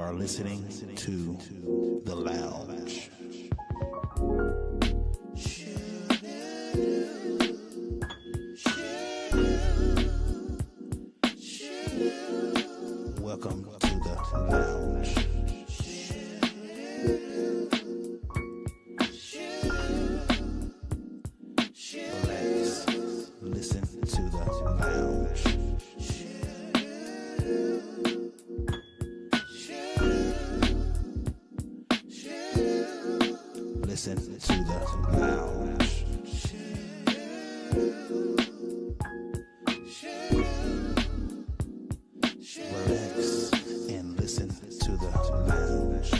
are listening to The Lounge. Welcome to The Lounge. Relax. Listen to The Lounge. Listen to The Lounge. Relax and listen to The Lounge.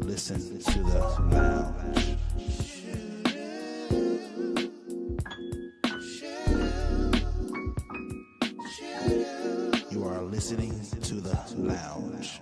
Listen to The Lounge. You are listening to The Lounge.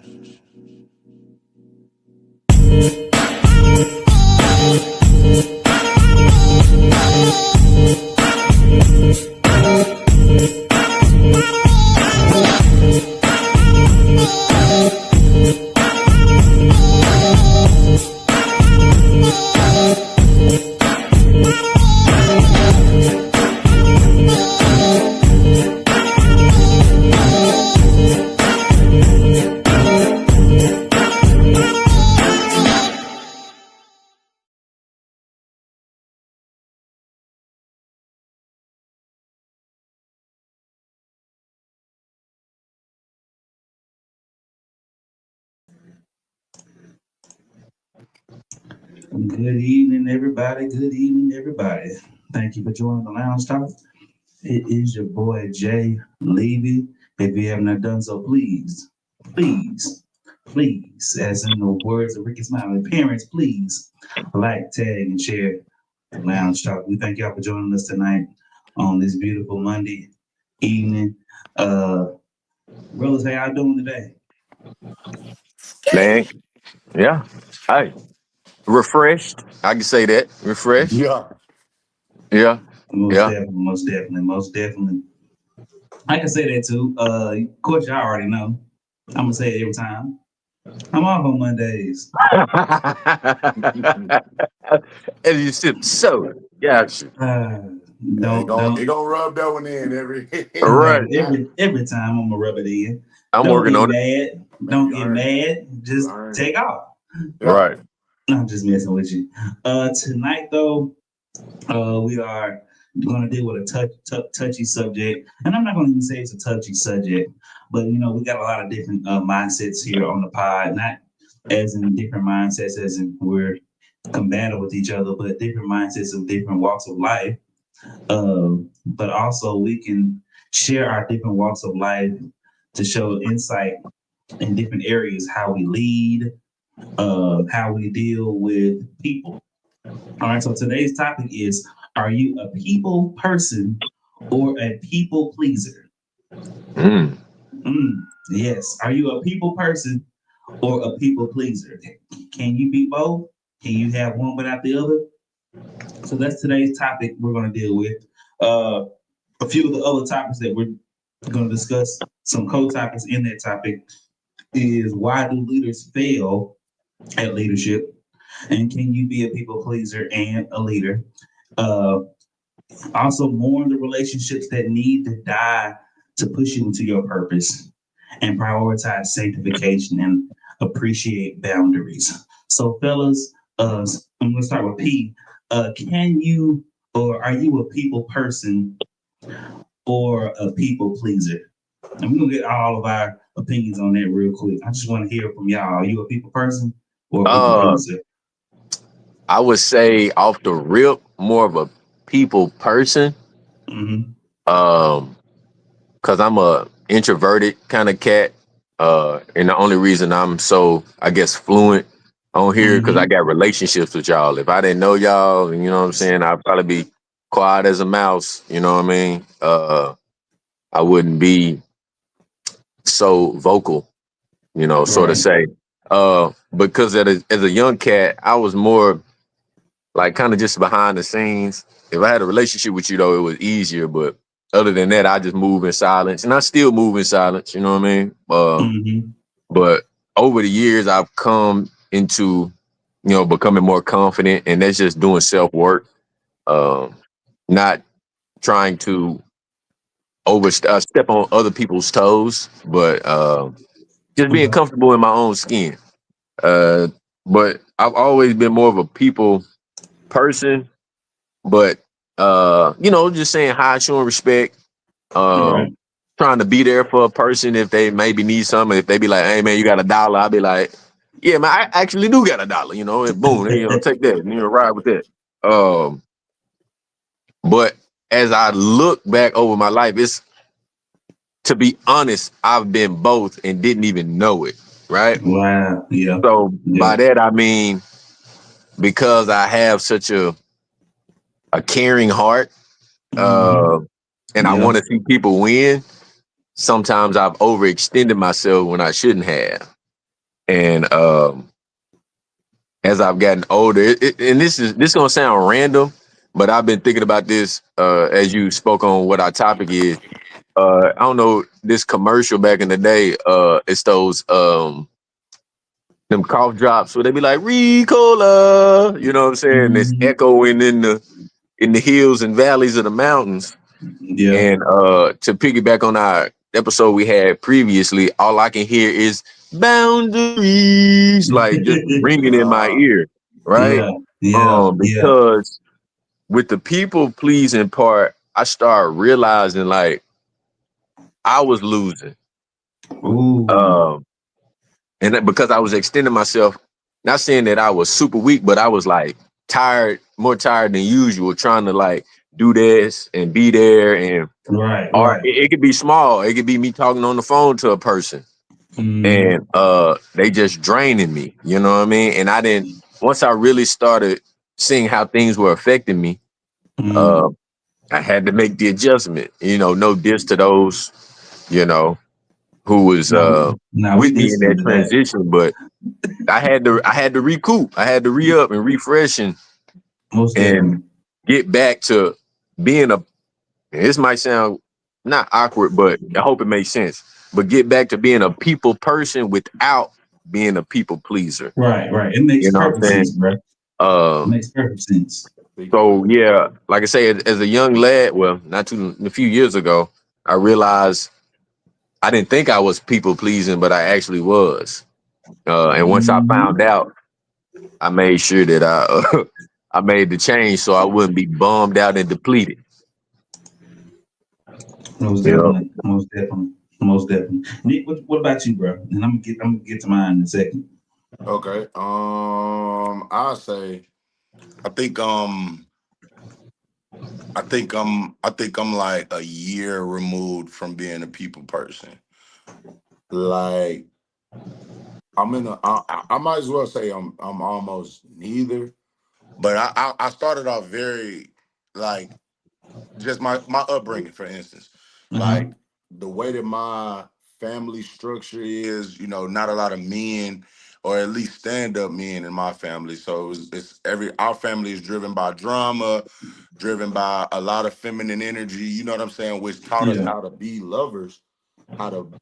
Good evening, everybody. Good evening, everybody. Thank you for joining the Lounge Talk. It is your boy Jay Levy. If you have not done so, please, as in the words of Ricky Smiley, parents, please like, tag, and share the Lounge Talk. We thank y'all for joining us tonight on this beautiful Monday evening. Brothers, how y'all doing today? Man, yeah. Hey, refreshed. I can say that. Refreshed. Yeah. Yeah. Most definitely. I can say that too. Of course, y'all already know. I'm gonna say it every time. I'm off on Mondays. And you sip soda. Gotcha. He Don't. gonna rub that one in every Right. Every time I'm gonna rub it in. I'm Don't working get on it. mad. Don't get Learn. mad. Just Learn. take off. Right. I'm just messing with you. Tonight though, we are going to deal with a touchy subject, and I'm not going to even say it's a touchy subject, but we got a lot of different mindsets here on the pod, not as in different mindsets as in we're combative with each other, but different mindsets of different walks of life. But also we can share our different walks of life to show insight in different areas, how we lead, how we deal with people. All right, so today's topic is, are you a people person or a people pleaser? Yes, are you a people person or a people pleaser? Can you be both? Can you have one without the other? So that's today's topic we're going to deal with. A few of the other topics that we're going to discuss, some co-topics in that topic, is why do leaders fail at leadership? And can you be a people pleaser and a leader? Also, mourn the relationships that need to die to push you into your purpose, and prioritize sanctification and appreciate boundaries. So, fellas, I'm going to start with P. Can you, or are you a people person or a people pleaser? And we're going to get all of our opinions on that real quick. I just want to hear from y'all. Are you a people person or a people pleaser? I would say off the rip, more of a people person. Mm-hmm. Cause I'm a introverted kind of cat. And the only reason I'm so, I guess, fluent on here because I got relationships with y'all. If I didn't know y'all, you know what I'm saying, I'd probably be quiet as a mouse. You know what I mean? I wouldn't be so vocal, so to say. Because as a young cat, I was more like kind of just behind the scenes. If I had a relationship with you though, it was easier. But other than that, I just move in silence, and I still move in silence. You know what I mean? Mm-hmm. But over the years, I've come into, becoming more confident, and that's just doing self work, not trying to step on other people's toes, but just being Okay. comfortable in my own skin. But I've always been more of a people person, but just saying hi, showing respect, Right. trying to be there for a person if they maybe need something. If they be like, "Hey man, you got $1," I'll be like, "Yeah man, I actually do got $1," and boom, take that, and ride with that. But as I look back over my life, it's, to be honest, I've been both and didn't even know it, right? Wow. Yeah. So Yeah. by that I mean, because I have such a caring heart, Mm-hmm. and I Yeah. want to see people win. Sometimes I've overextended myself when I shouldn't have, and as I've gotten older, and this gonna sound random, but I've been thinking about this as you spoke on what our topic is. I don't know, this commercial back in the day. It's those them cough drops where they be like Ricola, you know what I'm saying? It's Mm-hmm. echoing in the hills and valleys of the mountains. Yeah. And to piggyback on our episode we had previously, all I can hear is boundaries, like just ringing in my Uh, ear, right? Yeah. Yeah. Yeah. Because with the people pleasing part, I started realizing like I was losing. Ooh. Um, because I was extending myself, not saying that I was super weak, but I was like tired, more tired than usual, trying to like do this and be there. And Right. or Right. it could be small. It could be me talking on the phone to a person, Mm-hmm. and they just draining me. You know what I mean? And I didn't. Once I really started seeing how things were affecting me, Mm-hmm. uh, I had to make the adjustment. No diss to those, you know, who was Now we with me in listening that to that. transition. But I had to recoup. I had to re-up and refresh Most and definitely. get back to being a, this might sound not awkward, but I hope it makes sense. But get back to being a people person without being a people pleaser. Right. Right. It makes You know what perfect I'm sense, saying? bro. It Uh, makes perfect sense. so yeah, like I say, as a young lad, well, a few years ago, I realized I didn't think I was people pleasing, but I actually was. And once I Mm-hmm. found out, I made sure that I made the change so I wouldn't be bummed out and depleted. Most You know, definitely. Most definitely. Most definitely. Nick, what about you, bro? And I'm gonna get to mine in a second. okay. I say I think I think I'm like a year removed from being a people person. Like I might as well say I'm almost neither. But I started off very like just my upbringing, for instance, Uh-huh. like the way that my family structure is, not a lot of men, or at least stand-up men in my family. So it's every our family is driven by drama, driven by a lot of feminine energy. You know what I'm saying? Which taught us Yeah. how to be lovers, how to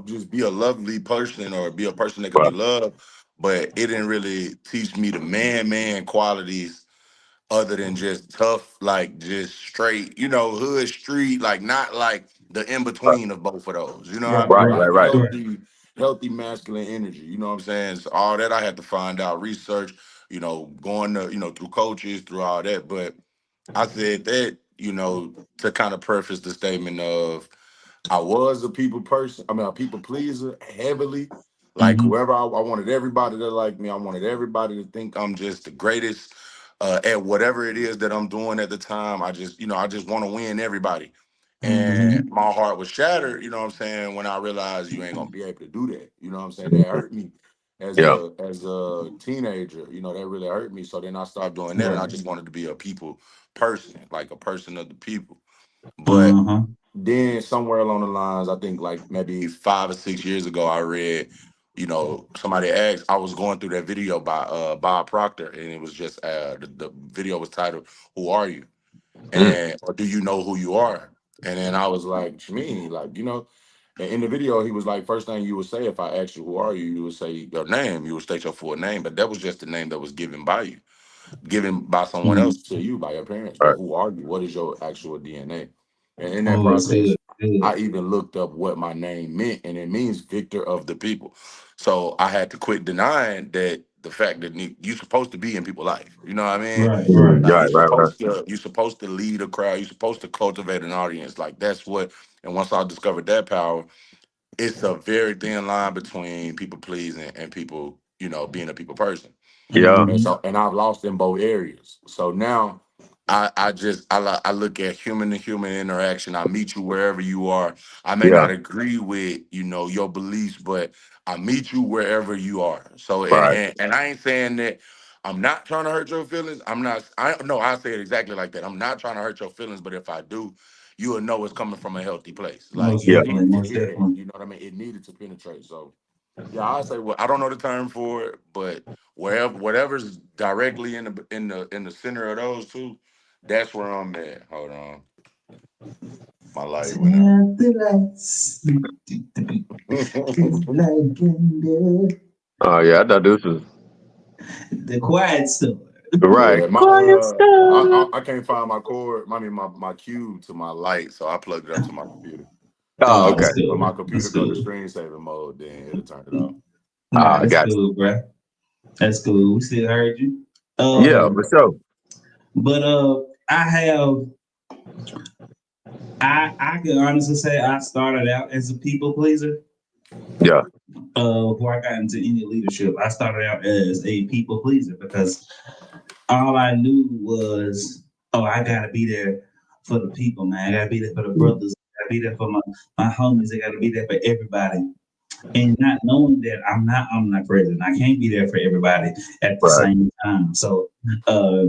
just be a lovely person or be a person that could be but loved. But it didn't really teach me the man qualities other than just tough, like just straight, hood street, like not like the in between of both of those. You know what I Right. mean? right, Right. right, Like right. Right. healthy masculine energy. You know what I'm saying? So all that I had to find out, research, going to, through coaches, through all that. But I said that, to kind of preface the statement of I was a people person. I mean, a people pleaser heavily. Like Mm-hmm. whoever I wanted everybody to like me. I wanted everybody to think I'm just the greatest at whatever it is that I'm doing at the time. I just want to win everybody. And Mm-hmm. my heart was shattered, you know what I'm saying, when I realized you ain't gonna be able to do that. You know what I'm saying? That hurt me as Yeah, a teenager. That really hurt me. So then I started doing that, and I Right. just wanted to be a people person, like a person of the people. But Uh-huh. then somewhere along the lines, I think like maybe 5 or 6 years ago, I read you know, somebody asked, I was going through that video by Bob Proctor, and it was just the video was titled "Who Are You?" and or do you know who you are? And then I was like, "What you mean? Like, you know?" And in the video, he was like, first thing you would say if I asked you who are you, you would say your name. You would state your full name, but that was just the name that was given by you, given by someone Mhm. else to you, by your parents. But Right. who are you? What is your actual DNA? And in that Oh, it's process, good. Good. I even looked up what my name meant, and it means victor of the people. So I had to quit denying that the fact that you're supposed to be in people's life. You know what I mean? Right, right. Like Right. you're supposed to lead a crowd. You're supposed to cultivate an audience. Like that's what. And once I discovered that power, it's a very thin line between people pleasing and people, you know, being a people person. Yeah. And Mhm. so, and I've lost in both areas. So now I look at human to human interaction. I meet you wherever you are. I may Yeah. not agree with, you know, your beliefs, but I meet you wherever you are. So, Right. and I ain't saying that I'm not trying to hurt your feelings. I no, I say it exactly like that. I'm not trying to hurt your feelings, but if I do, you will know it's coming from a healthy place. Like Most it Yeah. definitely, needed to most hit that. definitely. You know what I mean? It needed to penetrate. So yeah, I say, well, I don't know the term for it, but whatever's directly in the center of those two, that's where I'm at. Hold on, my light went out. Tell the lights, like Oh yeah, I thought this was the quiet stuff. right. Yeah, Quiet stuff. I can't find my cord. I mean my cube to my light, so I plugged it up to my computer. Oh, Oh, okay. that's When my good. computer That's go to good. screensaver mode, then it'll turn it off. Nah, I that's got good, bro. That's cool. We still heard you. you. Yeah, Um, for sure. but I have I can honestly say I started out as a people pleaser. Yeah. Before I got into any leadership, I started out as a people pleaser because all I knew was, oh, I gotta be there for the people, man. I gotta be there for the brothers. I gotta be there for my homies. I gotta be there for everybody. And not knowing that I'm not present. I can't be there for everybody at the Right. same time. So uh,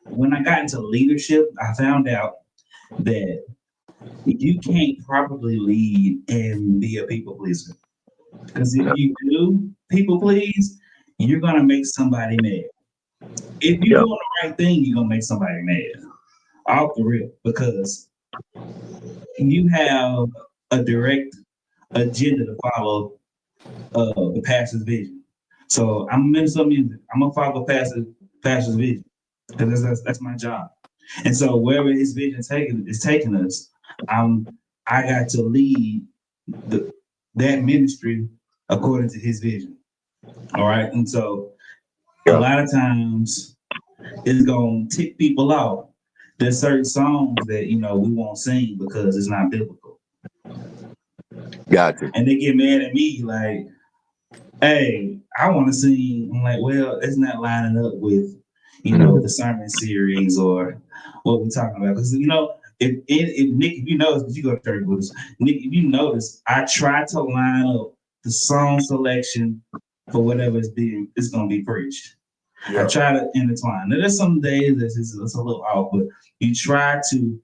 when I got into leadership, I found out that you can't properly lead and be a people pleaser. Because if Yeah. you do people please, you're gonna make somebody mad. If you're Yeah. doing the right thing, you're gonna make somebody mad. Off the rip, because you have a direct agenda to follow the pastor's vision. So I'm a minister of music. I'm gonna follow pastor's vision because that's my job. And so wherever his vision is taking us, I'm I got to lead the that ministry according to his vision. All right. And so a Yeah. lot of times it's gonna tick people off. There's certain songs that we won't sing because it's not biblical. Got you. And they get mad at me like, hey, I want to sing. I'm like, well, it's not lining up with, the sermon series or what we're talking about. Because, if Nick, if you notice, because you go to church with us, Nick, if you notice, I try to line up the song selection for whatever it's going to be preached. I Yeah, try to intertwine. Now, there's some days it's a little off, but you try to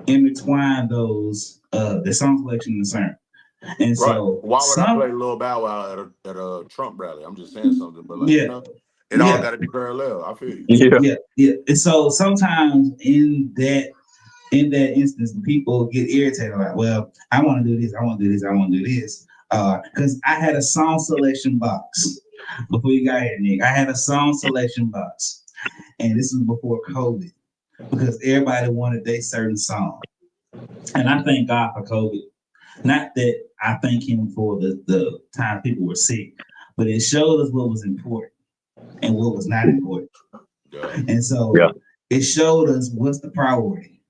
intertwine those, the song selection and the sermon. And right. so Why would I play some, Lil Bow Wow at a Trump rally? I'm just saying something, but like yeah, it all yeah. got to be parallel. I feel you. Yeah. Yeah, yeah. And so sometimes in that instance, people get irritated like, well, I want to do this, I want to do this, I want to do this. Because I had a song selection box before you got here, Nick. I had a song selection box. And this was before COVID. Because everybody wanted their certain song. And I thank God for COVID. Not that I thank him for the time people were sick, but it showed us what was important and what was not important. Yeah, And so Yeah. it showed us what's the priority.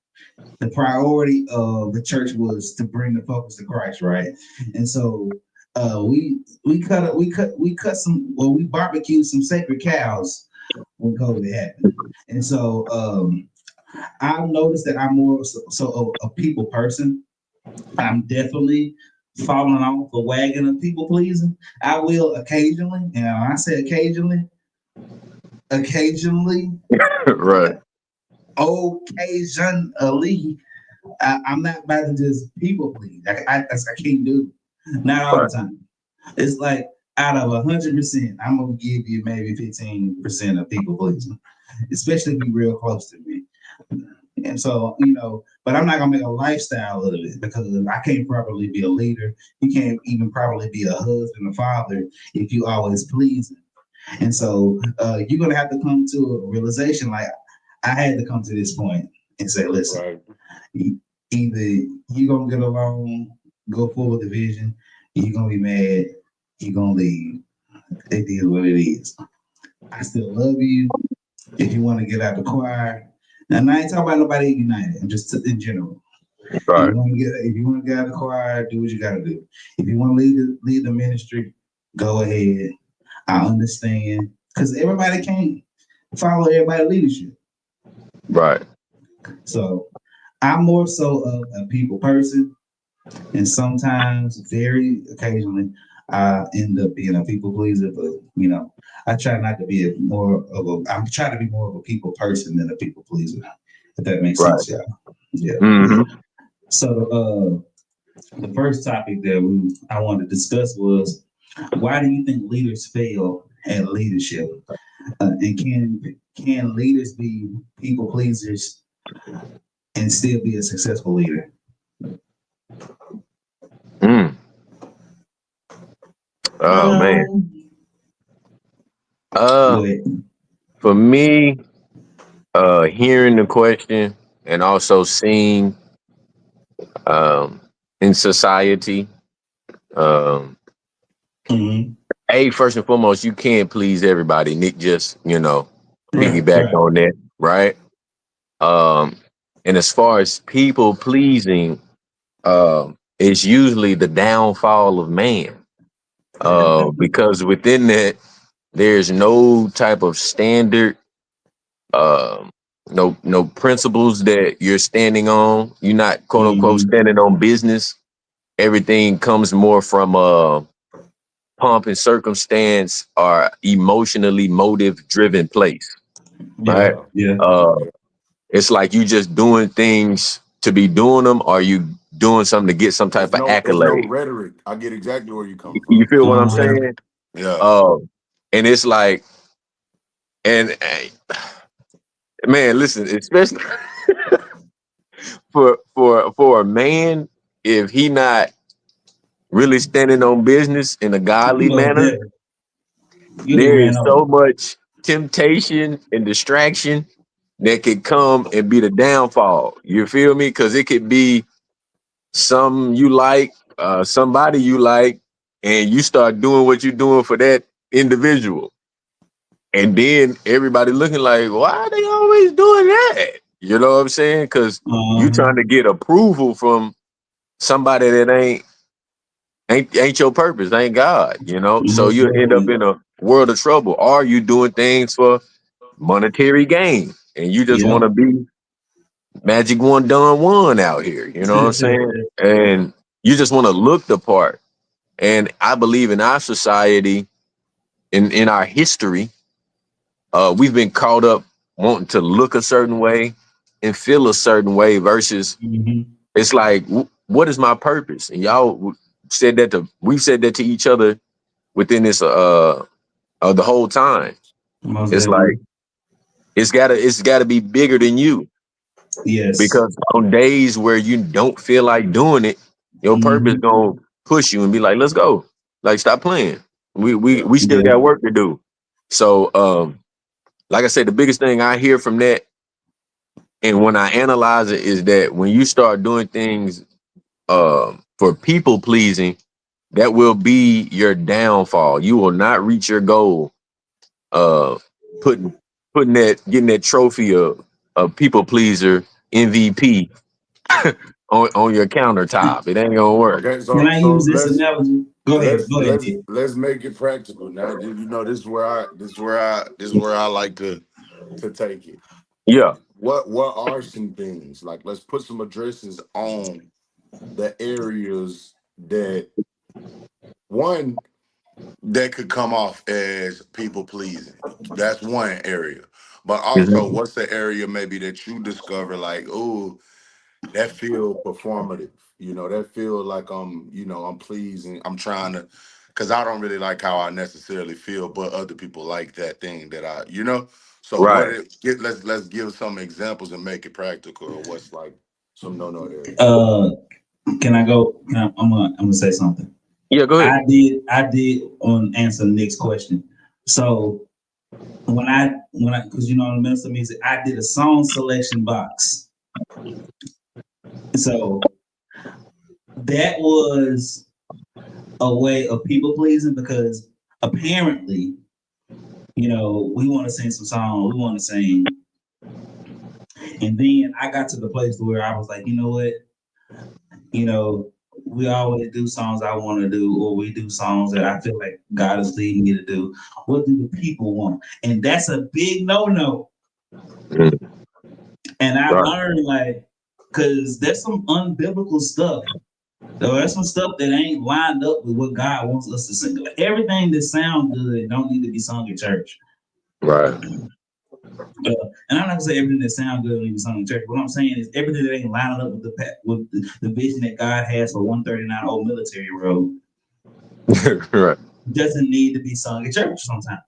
The priority of the church was to bring the focus to Christ, right? And so we cut some, well, we barbecued some sacred cows when COVID happened. And so I've noticed that I'm more so a people person. I'm definitely falling off the wagon of people pleasing. I will occasionally, and when I say occasionally, Right. occasionally, I'm not about to just people please. I can't do it. Not all Right. the time. It's like out of 100%, I'm gonna give you maybe 15% of people pleasing, especially if you real close to me. And so, but I'm not gonna make a lifestyle of it because I can't properly be a leader. You can't even properly be a husband or father if you always pleasing. And so you're gonna have to come to a realization like I had to come to this point and say, listen, Right. either you're gonna get along, go forward with the vision, you're gonna be mad, you're gonna leave. It is what it is. I still love you. If you want to get out the choir, and I ain't talking about nobody at United, I'm just in general. Right. If you want to get out of the choir, do what you gotta do. If you want to lead the ministry, go ahead. I understand. Because everybody can't follow everybody's leadership. Right. So I'm more so of a people person, and sometimes, very occasionally, I end up being a people pleaser. But I try not to be I'm trying to be more of a people person than a people pleaser. If that makes Right. sense, y'all. Yeah. Mm-hmm. So the first topic that I wanted to discuss was why do you think leaders fail at leadership? And can leaders be people pleasers and still be a successful leader? Mm. Oh man. Go ahead. For me, hearing the question and also seeing in society, Mhm. first and foremost, you can't please everybody. Nick just, piggyback Right. on that, right? And as far as people pleasing, it's usually the downfall of man. Because within that, there's no type of standard, no principles that you're standing on. You're not quote unquote Mhm. standing on business. Everything comes more from pomp and circumstance or emotionally motive driven place, right? Yeah. Yeah. Uh, it's like you just doing things to be doing them, or you doing something to get some type of It's no accolade. rhetoric. I get exactly where you come You from. feel what I'm Uh-huh. saying? Yeah. And it's like, and man, listen, especially for a man, if he not really standing on business in a godly Most manner, definitely. You'd have there ran is so over. much temptation and distraction that could come and be the downfall. You feel me? Because it could be some you like, somebody you like, and you start doing what you're doing for that individual. And then everybody looking like, why are they always doing that? You know what I'm saying? Because you Uh-huh. trying to get approval from somebody that ain't your purpose, ain't God, So Most you end up definitely. in a world of trouble. Or you doing things for monetary gain and you just want Yep. to be Magic One Don One out here, you know what I'm saying? And you just want to look the part. And I believe in our society, in our history, we've been caught up wanting to look a certain way and feel a certain way versus Mhm. it's like, what is my purpose? And we've said that to each other within this the whole time. Most It's like definitely. it's gotta be bigger than you. Yes. Because on days where you don't feel like doing it, your purpose Mhm. gonna push you and be like, let's go. Like, stop playing. We still Yeah. got work to do. So like I said, the biggest thing I hear from that and when I analyze it is that when you start doing things for people pleasing, that will be your downfall. You will not reach your goal. Uh, putting getting that trophy of people pleaser MVP on your countertop. It ain't gonna work. Okay. Can So I so use this let's analogy? Go ahead. let's Go ahead, let's Nick. let's make it practical. Now, this is where I like to take it. Yeah. What are some things, like, let's put some addresses on the areas that, one, that could come off as people pleasing. That's one area. But also, Mhm. what's the area maybe that you discover like, oh, that feel performative? That feel like I'm pleasing. I'm trying to because I don't really like how I necessarily feel, but other people like that thing that I, you know. So Right. let's give some examples and make it practical. Or what's like some no areas. Uh, can I go? I'm gonna say something. Yeah, go ahead. I did on answer the next question. So because on the Minister Music, I did a song selection box. So that was a way of people pleasing because apparently, we want to sing some songs, we want to sing. And then I got to the place where I was like, you know what? You know, we always do songs I want to do, or we do songs that I feel like God is leading me to do. What do the people want? And that's a big no-no. Mm, And I right. learned because there's some unbiblical stuff. There's some stuff that ain't lined up with what God wants us to sing. Like, everything that sounds good don't need to be sung in church. Right. And I'm not gonna say everything that sounds good need to be sung in church. What I'm saying is everything that ain't lining up with the vision that God has for 139 Old Military Road Right. doesn't need to be sung in church sometimes.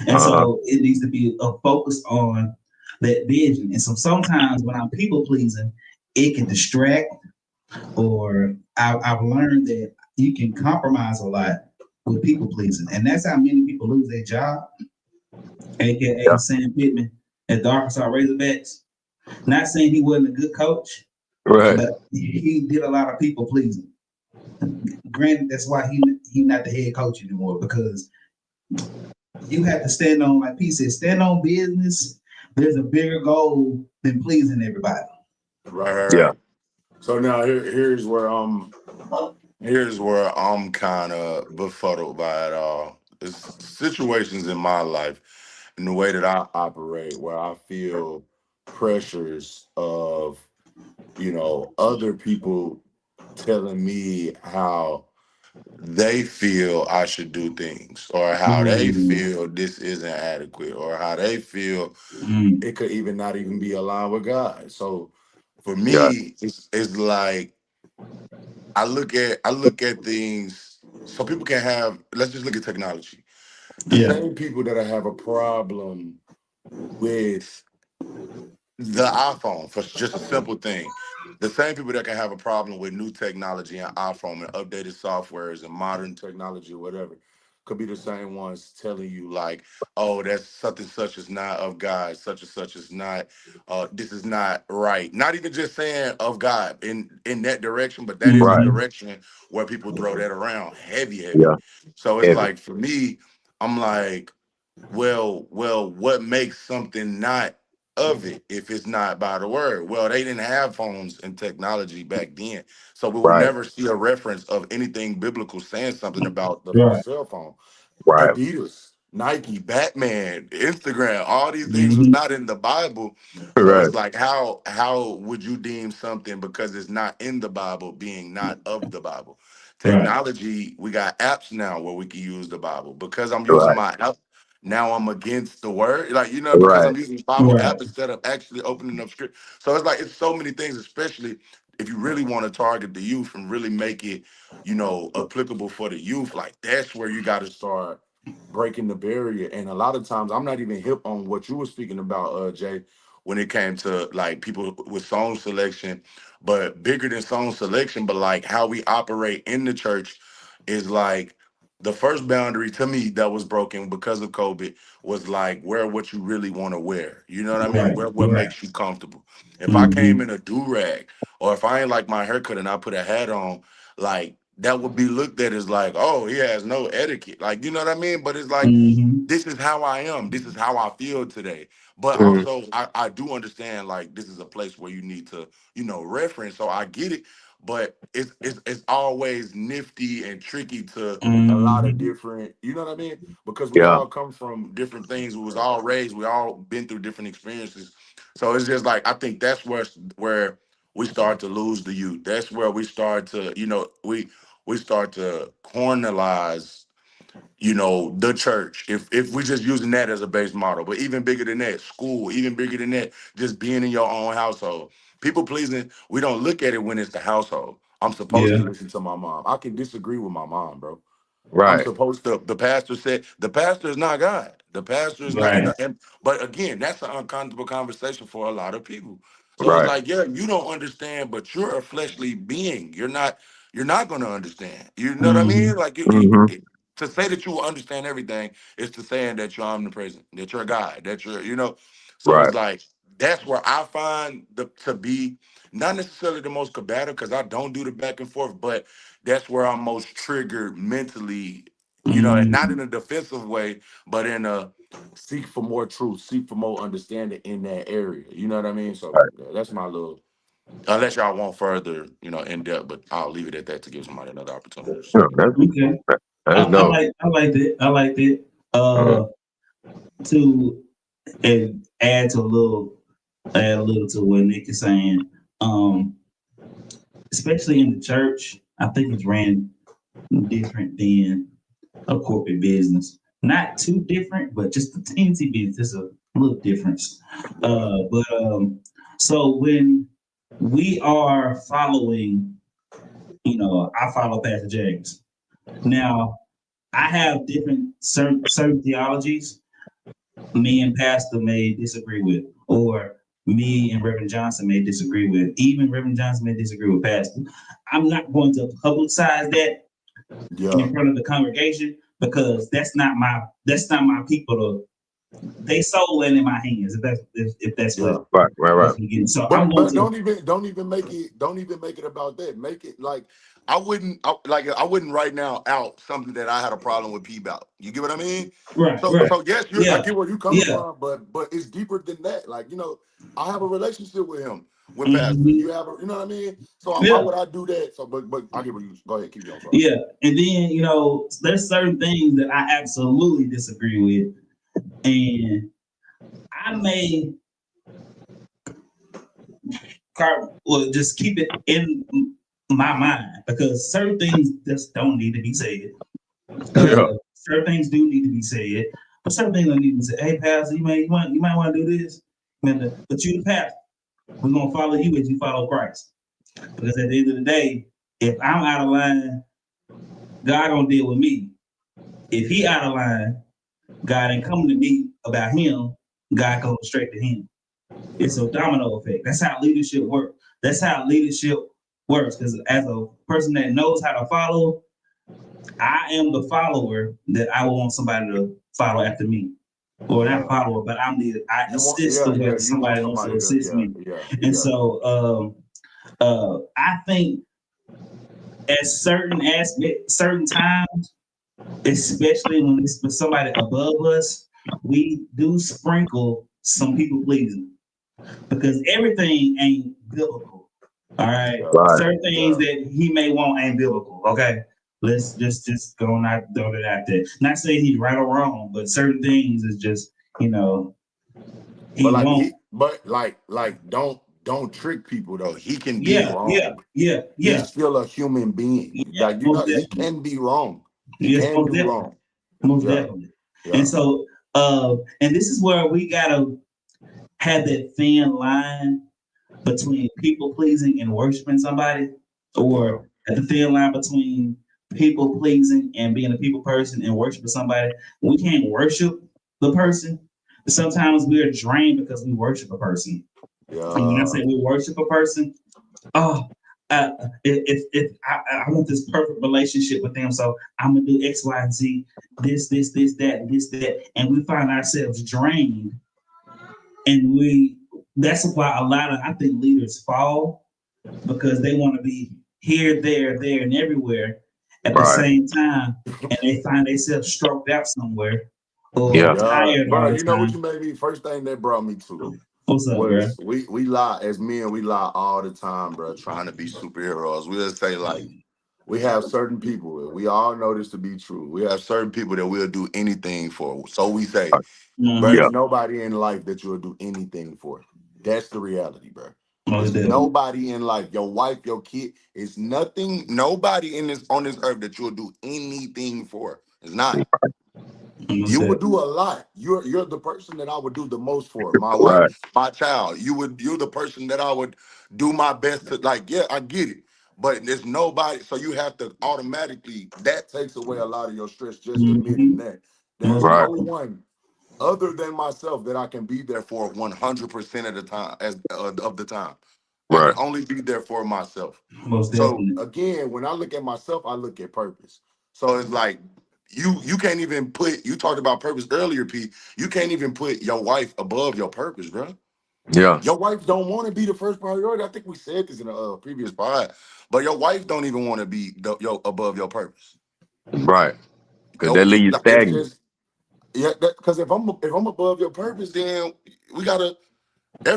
And Uh-huh. so it needs to be a focus on that vision. And so sometimes when I'm people pleasing, it can distract, or I've learned that you can compromise a lot with people pleasing. And that's how many people lose their job, aka Yeah. Sam Pittman at the Arkansas Razorbacks. Not saying he wasn't a good coach, Right. but he did a lot of people pleasing. Granted, that's why he not the head coach anymore, because you have to stand on, like P said, stand on business. There's a bigger goal than pleasing everybody. Right. Yeah. So now here's where I'm kind of befuddled by it all. It's situations in my life and the way that I operate where I feel pressures of, other people telling me how they feel I should do things, or how they Mm, feel this isn't adequate, or how they feel mm, it could even not even be aligned with God. So for Yeah. me, it's like I look at things so people can have, let's just look at technology. The yeah, same people that have a problem with the iPhone for just a simple thing. The same people that can have a problem with new technology and iPhone and updated softwares and modern technology or whatever could be the same ones telling you like, oh, that's something such is not of God, such and such is not, this is not right. Not even just saying of God in that direction, but that is the Right. mm-hmm, direction where people throw that around heavy, heavy. Yeah. So it's Heavy. like for me, I'm like, well, what makes something not of it if it's not by the word? Well, they didn't have phones and technology back then, so we will Right. never see a reference of anything biblical saying something about the right, cell phone. Right. Adidas, Nike, Batman, Instagram, all these things was mm-hmm, not in the Bible. So Right. it's like how would you deem something because it's not in the Bible being not of the Bible? right, Technology, we got apps now where we can use the Bible. Because I'm using Right. my app, now I'm against the word. Like, because Right. I'm using the Bible right, app instead of actually opening up script. So it's like it's so many things, especially if you really want to target the youth and really make it, applicable for the youth, like that's where you got to start breaking the barrier. And a lot of times I'm not even hip on what you were speaking about, Jay, when it came to like people with song selection, but bigger than song selection, but like how we operate in the church is like the first boundary to me that was broken because of COVID was like wear what you really want to wear. You know what I mean? right, Wear what right, makes you comfortable. If I came mm-hmm, in a do-rag, or if I ain't like my haircut and I put a hat on, like that would be looked at as like, oh, he has no etiquette. Like, you know what I mean? But it's like, mm-hmm, this is how I am. This is how I feel today. But Mm, also, I do understand like this is a place where you need to, reference. So I get it, but it's always nifty and tricky to a lot of mm-hmm, different, you know what I mean? Because we yeah. all come from different things. We was all raised. We all been through different experiences. So it's just like I think that's where we start to lose the youth. That's where we start to, we start to cornerize, the church. If we just using that as a base model, but even bigger than that, school, even bigger than that, just being in your own household. People pleasing, we don't look at it when it's the household. I'm supposed yeah, to listen to my mom. I can disagree with my mom, bro. I'm Right. supposed to. The pastor said the pastor is not God. The pastor is not. Right. But again, that's an uncomfortable conversation for a lot of people. So it's Right. like, yeah, you don't understand, but you're a fleshly being. You're not. You're not going to understand. You know what I Mm-hmm. mean? Like Hmm. to say that you will understand everything is to saying that you're omnipresent, that you're God, that you're. So it's Right. like that's where I find to be not necessarily the most combative because I don't do the back and forth, but that's where I'm most triggered mentally, and not Mm-hmm. in a defensive way, but in a seek for more truth, seek for more understanding in that area. You know what I mean? So Right. yeah, that's my little. Unless y'all want further, in depth, but I'll leave it at that to give somebody another opportunity to No, speak. Okay. that's dope. I like that. I like that. Mhm. To and add a little to what Nick is saying. Um, especially in the church, I think it's ran different than a corporate business. Not too different, but just a teensy bit. There's a little difference. Yeah. So when we are following, I follow Pastor James. Now I have different certain theologies me and Pastor may disagree with, or me and Reverend Johnson may disagree with. Even Reverend Johnson may disagree with Pastor. I'm not going to publicize that Yeah. in front of the congregation because that's not my people to they soul in my hands if that's Yeah. what Right. we're getting. So I'm But going but to don't even make it about that. Make it like I wouldn't right now out something that I had a problem with P about. You get what I mean? right, So right. so yes, I Yeah, get where you're coming yeah. from, but it's deeper than that. Like, I have a relationship with him, with Pastor. Mhm. You have you know what I mean? So why Yeah, would I do that? So but I get where you go ahead, keep going, sorry. yeah. And then, there's certain things that I absolutely disagree with. And I may just keep it in my mind because certain things just don't need to be said. Yeah. Certain things do need to be said, but certain things don't need to be said. Hey, pastor, you might want to do this, man. But you the pastor. We're gonna follow you as you follow Christ. Because at the end of the day, if I'm out of line, God gonna deal with me. If he out of line, God ain't coming to me about him. God goes straight to him. It's a domino effect. That's how leadership works. That's how leadership works. Because as a person that knows how to follow, I am the follower that I would want somebody to follow after me. Or not Yeah. follower, but I You want assist the way you want somebody wants to somebody to assist me. And yeah. so I think at certain aspects, certain times, especially when it's for somebody above us, we do sprinkle some people pleasing because everything ain't biblical. All right, Yeah. Right. certain things Yeah. that he may want ain't biblical. Okay, let's just go and not throw it out there. Not saying he's right or wrong, but certain things is just But he like won't. don't trick people though. He can be Yeah, yeah, wrong. yeah, yeah, He's still a human being. yeah. Like Most he definitely. can be wrong. He Yes, can most do definitely. wrong. Most Yeah, definitely. And yeah, so, and this is where we gotta have that thin line between people pleasing and worshiping somebody, yeah, or at the thin line between people pleasing and being a people person and worshiping somebody. We can't worship the person. Sometimes we're drained because we worship a person. And when I yeah. say we worship a person, oh, if I want this perfect relationship with them, so I'm gonna do X, Y, and Z, this, that, and this, that, and we find ourselves drained, and that's why a lot of I think leaders fall because they want to be here, there, and everywhere at the Right. same time, and they find themselves stroked out somewhere or Yeah. Yeah, tired all bro. the You know what time. you made me? First thing that brought me to What's up, bro? was we lie as men. We lie all the time, bro. Trying to be superheroes. We'll say like we have certain people. We all know this to be true. We have certain people that we'll do anything for. So we say, bro, Mm-hmm. Yeah. there's nobody in life that you'll do anything for. That's the reality, bro. Most There's definitely. nobody in life, your wife, your kid, it's nothing, nobody in this on this earth that you'll do anything for. It's not. Most You would definitely. do a lot. You're the person that I would do the most for. My Right. wife, my child. You're the person that I would do my best to like. Yeah, I get it. but there's nobody. So you have to automatically, that takes away a lot of your stress, just admitting Mm-hmm. that. There's Most Right. no definitely. one other than myself that I can be there for 100% of the time, of the time. I can Right. only be there for myself. Most So definitely. again, when I look at myself, I look at purpose. So it's like you can't even put, you talked about purpose earlier, Pete. You can't even put your wife above your purpose, bro. Yeah. Your wife don't want to be the first priority. I think we said this in a previous pod, but your wife don't even want to be your above your purpose. Right. Because that Nope. leaves you It's stagnant. just, yeah. Because if I'm above your purpose, then we gotta.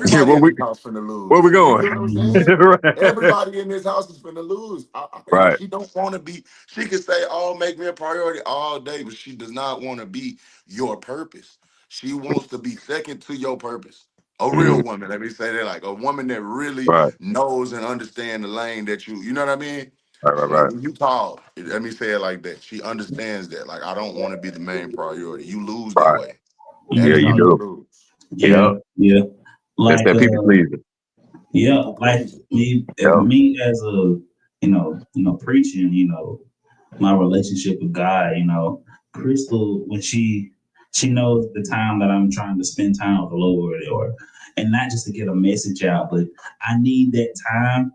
Yeah. Everybody in this house finna Where we lose. You going? feel what I'm Mhm. saying? Right. Everybody in this house is finna lose. Right. She don't want to be. She can say, "Oh, make me a priority all day," but she does not want to be your purpose. She wants to be second to your purpose. A real Mhm. woman. Let me say that, like a woman that really Right. knows and understands the lane that you. You know what I mean? Right. Right. Like Right. when you call, let me say it like that. She understands that. Like I don't want to be the main priority. You lose that Right. way. That Yeah, is you how Mhm. you do. lose. Yeah, Yeah. yeah. That's Like that people pleaser. yeah, People like please. Yeah. me as a preaching, my relationship with God, Crystal, when she knows the time that I'm trying to spend time with the Lord, or and not just to get a message out, but I need that time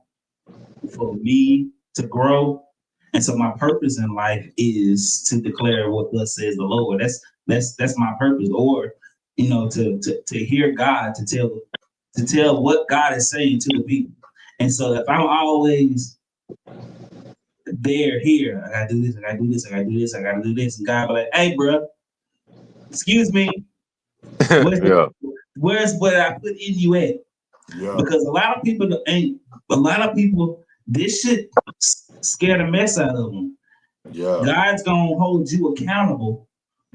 for me to grow. And so my purpose in life is to declare what thus says the Lord. That's my purpose. Or, to hear God, to tell what God is saying to the people. And so if I'm always there, here, I gotta do this, I gotta do this, I gotta do this, I gotta do this, and God be like, hey, bro, excuse me, where's the, Yeah. where's what I put in you at? Yeah. Because a lot of people, this shit scare the mess out of them. Yeah. God's gonna hold you accountable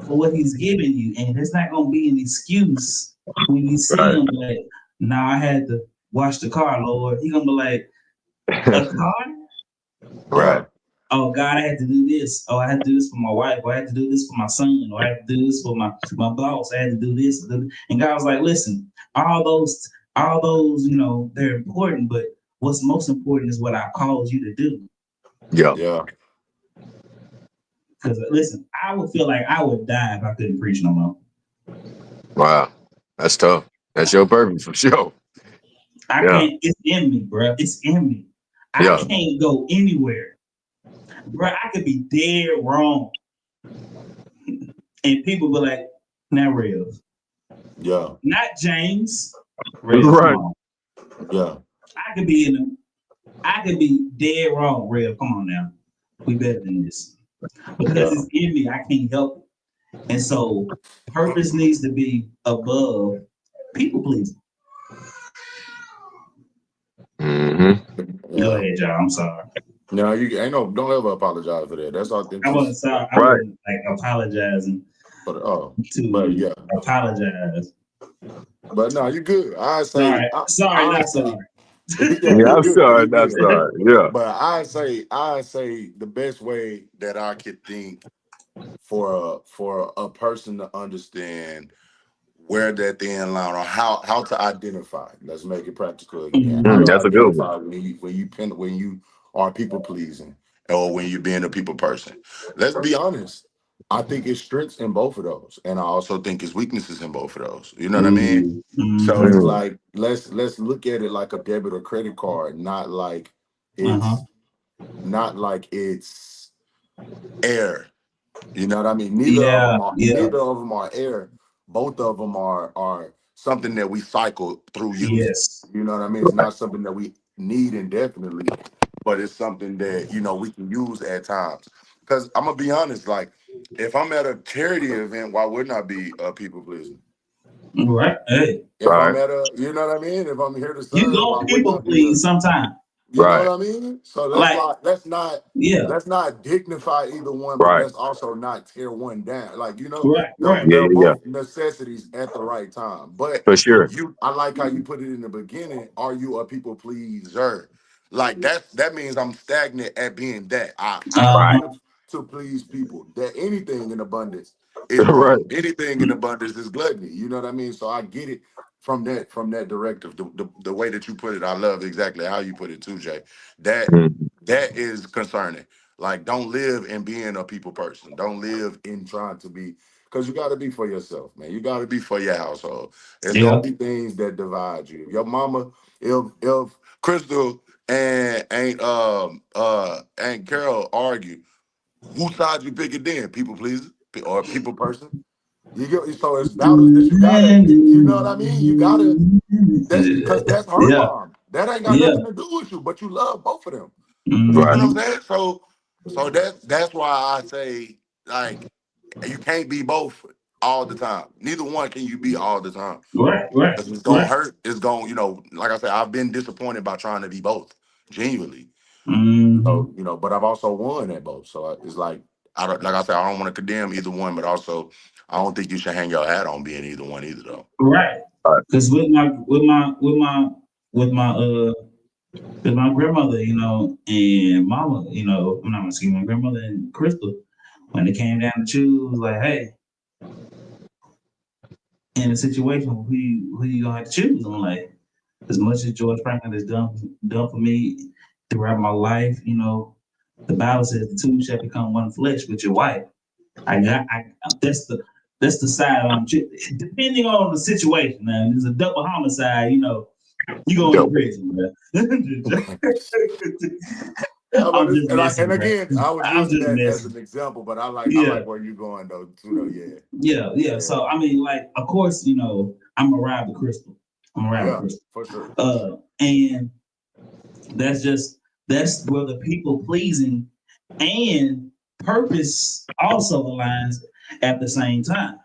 for what He's giving you, and there's not gonna be an excuse when you see Right. Him like, "Nah, I had to wash the car, Lord." He gonna be like, "A car? Yeah. Right. Oh God, I had to do this. Oh, I had to do this for my wife. Or I had to do this for my son. Or I had to do this for my boss. I had to do this." And God was like, "Listen, all those, they're important, but what's most important is what I called you to do." Yeah. Yeah. Because listen, I would feel like I would die if I couldn't preach no more. Wow. That's tough. That's your purpose for sure. I Yeah. can't. It's in me, bro. It's in me. I Yeah. can't go anywhere, bro. I could be dead wrong, and people be like, "Now, Rev, Yeah. not James, Rev, come Right. on." Yeah. I could be I could be dead wrong, Rev. Come on now, we better than this because Yeah. it's in me. I can't help it, and so purpose needs to be above people pleasing. Mm-hmm. Go Yeah. ahead, John. I'm sorry. No, you ain't no. Don't ever apologize for that. That's I wasn't authenticity. sorry. I Right. wasn't like apologizing But oh, but to yeah. apologize. But no, you good. I say. Sorry, sorry, I not say. sorry. Yeah, Yeah, you I'm good. sorry. You Not good. sorry. Yeah. But I say the best way that I could think for a person to understand where that thin line, or how to identify. Let's make it practical again. How to That's a good one. identify when you are people pleasing or when you're being a people person. Let's be honest. I think it's strengths in both of those, and I also think it's weaknesses in both of those. You know what I mean? So it's Mm-hmm. Mm. like let's look at it like a debit or credit card, not like Uh-huh. it's air. You know what I mean? Neither of Yeah, them are yeah, air. Both of them are something that we cycle through using. yes. You know what I mean? It's not something that we need indefinitely, but it's something that we can use at times. Because I'm gonna be honest, like if I'm at a charity event, why wouldn't I be a people pleaser? Right. Hey, If I'm Right. at a, you know what I mean? If I'm here to you serve, go why wouldn't I people be a, please sometime. you know what Right. I mean? So Like, yeah, let's not dignify either one, but Right. let's also not tear one down. Like, right, right. Yeah. they're Yeah. Yeah. both necessities at the right time. But For sure. I like how you put it in the beginning. Are you a people pleaser? Like that means I'm stagnant at being that. I Right. Uh-huh. live to please people. That anything in abundance is Right. wrong. Anything in abundance is gluttony. You know what I mean? So I get it from that directive. The way that you put it, I love exactly how you put it too, Jay. That Mm. That is concerning. Like, don't live in being a people person. Don't live in trying to be, because you got to be for yourself, man. You got to be for your household. It's gonna Yeah. be things that divide you. If your mama, if Crystal and Carol argue, whose side you pick it then? People pleaser or people person? You get, so it's battles that you gotta, you know what I mean? You gotta, that's because that's her Yeah. mom. That ain't got Yeah. nothing to do with you, but you love both of them. You Right. get what I'm Mm-hmm. saying? So that's why I say, like, you can't be both all the time. Neither one can you be all the time. Right. Right. Because it's gonna Right. hurt. It's gonna, like I said, I've been disappointed by trying to be both, genuinely. Mm-hmm. So, but I've also won at both. So it's like, I don't, like I said, I don't want to condemn either one, but also I don't think you should hang your hat on being either one either, though. Right. Right. Because with my grandmother, and mama, I'm not gonna see my grandmother and Crystal, when it came down to choose, like, hey, in a situation, who you gonna have to choose? I'm like, as much as George Franklin has done for me throughout my life, the Bible says the two shall become one flesh with your wife. That's the side I'm depending on the situation. Now, if it's a double homicide, you going to Dope. prison, bro. Yeah, but I'm it's, just and messing, bro. again, I was I'm using just that as messing. an example, but I Yeah, like where you're going though, too. Though, yeah, yeah. yeah, So I mean, like, of course, I'm gonna ride with Crystal. I'm gonna ride with yeah, Crystal. for sure. And that's where the people pleasing and purpose also aligns at the same time.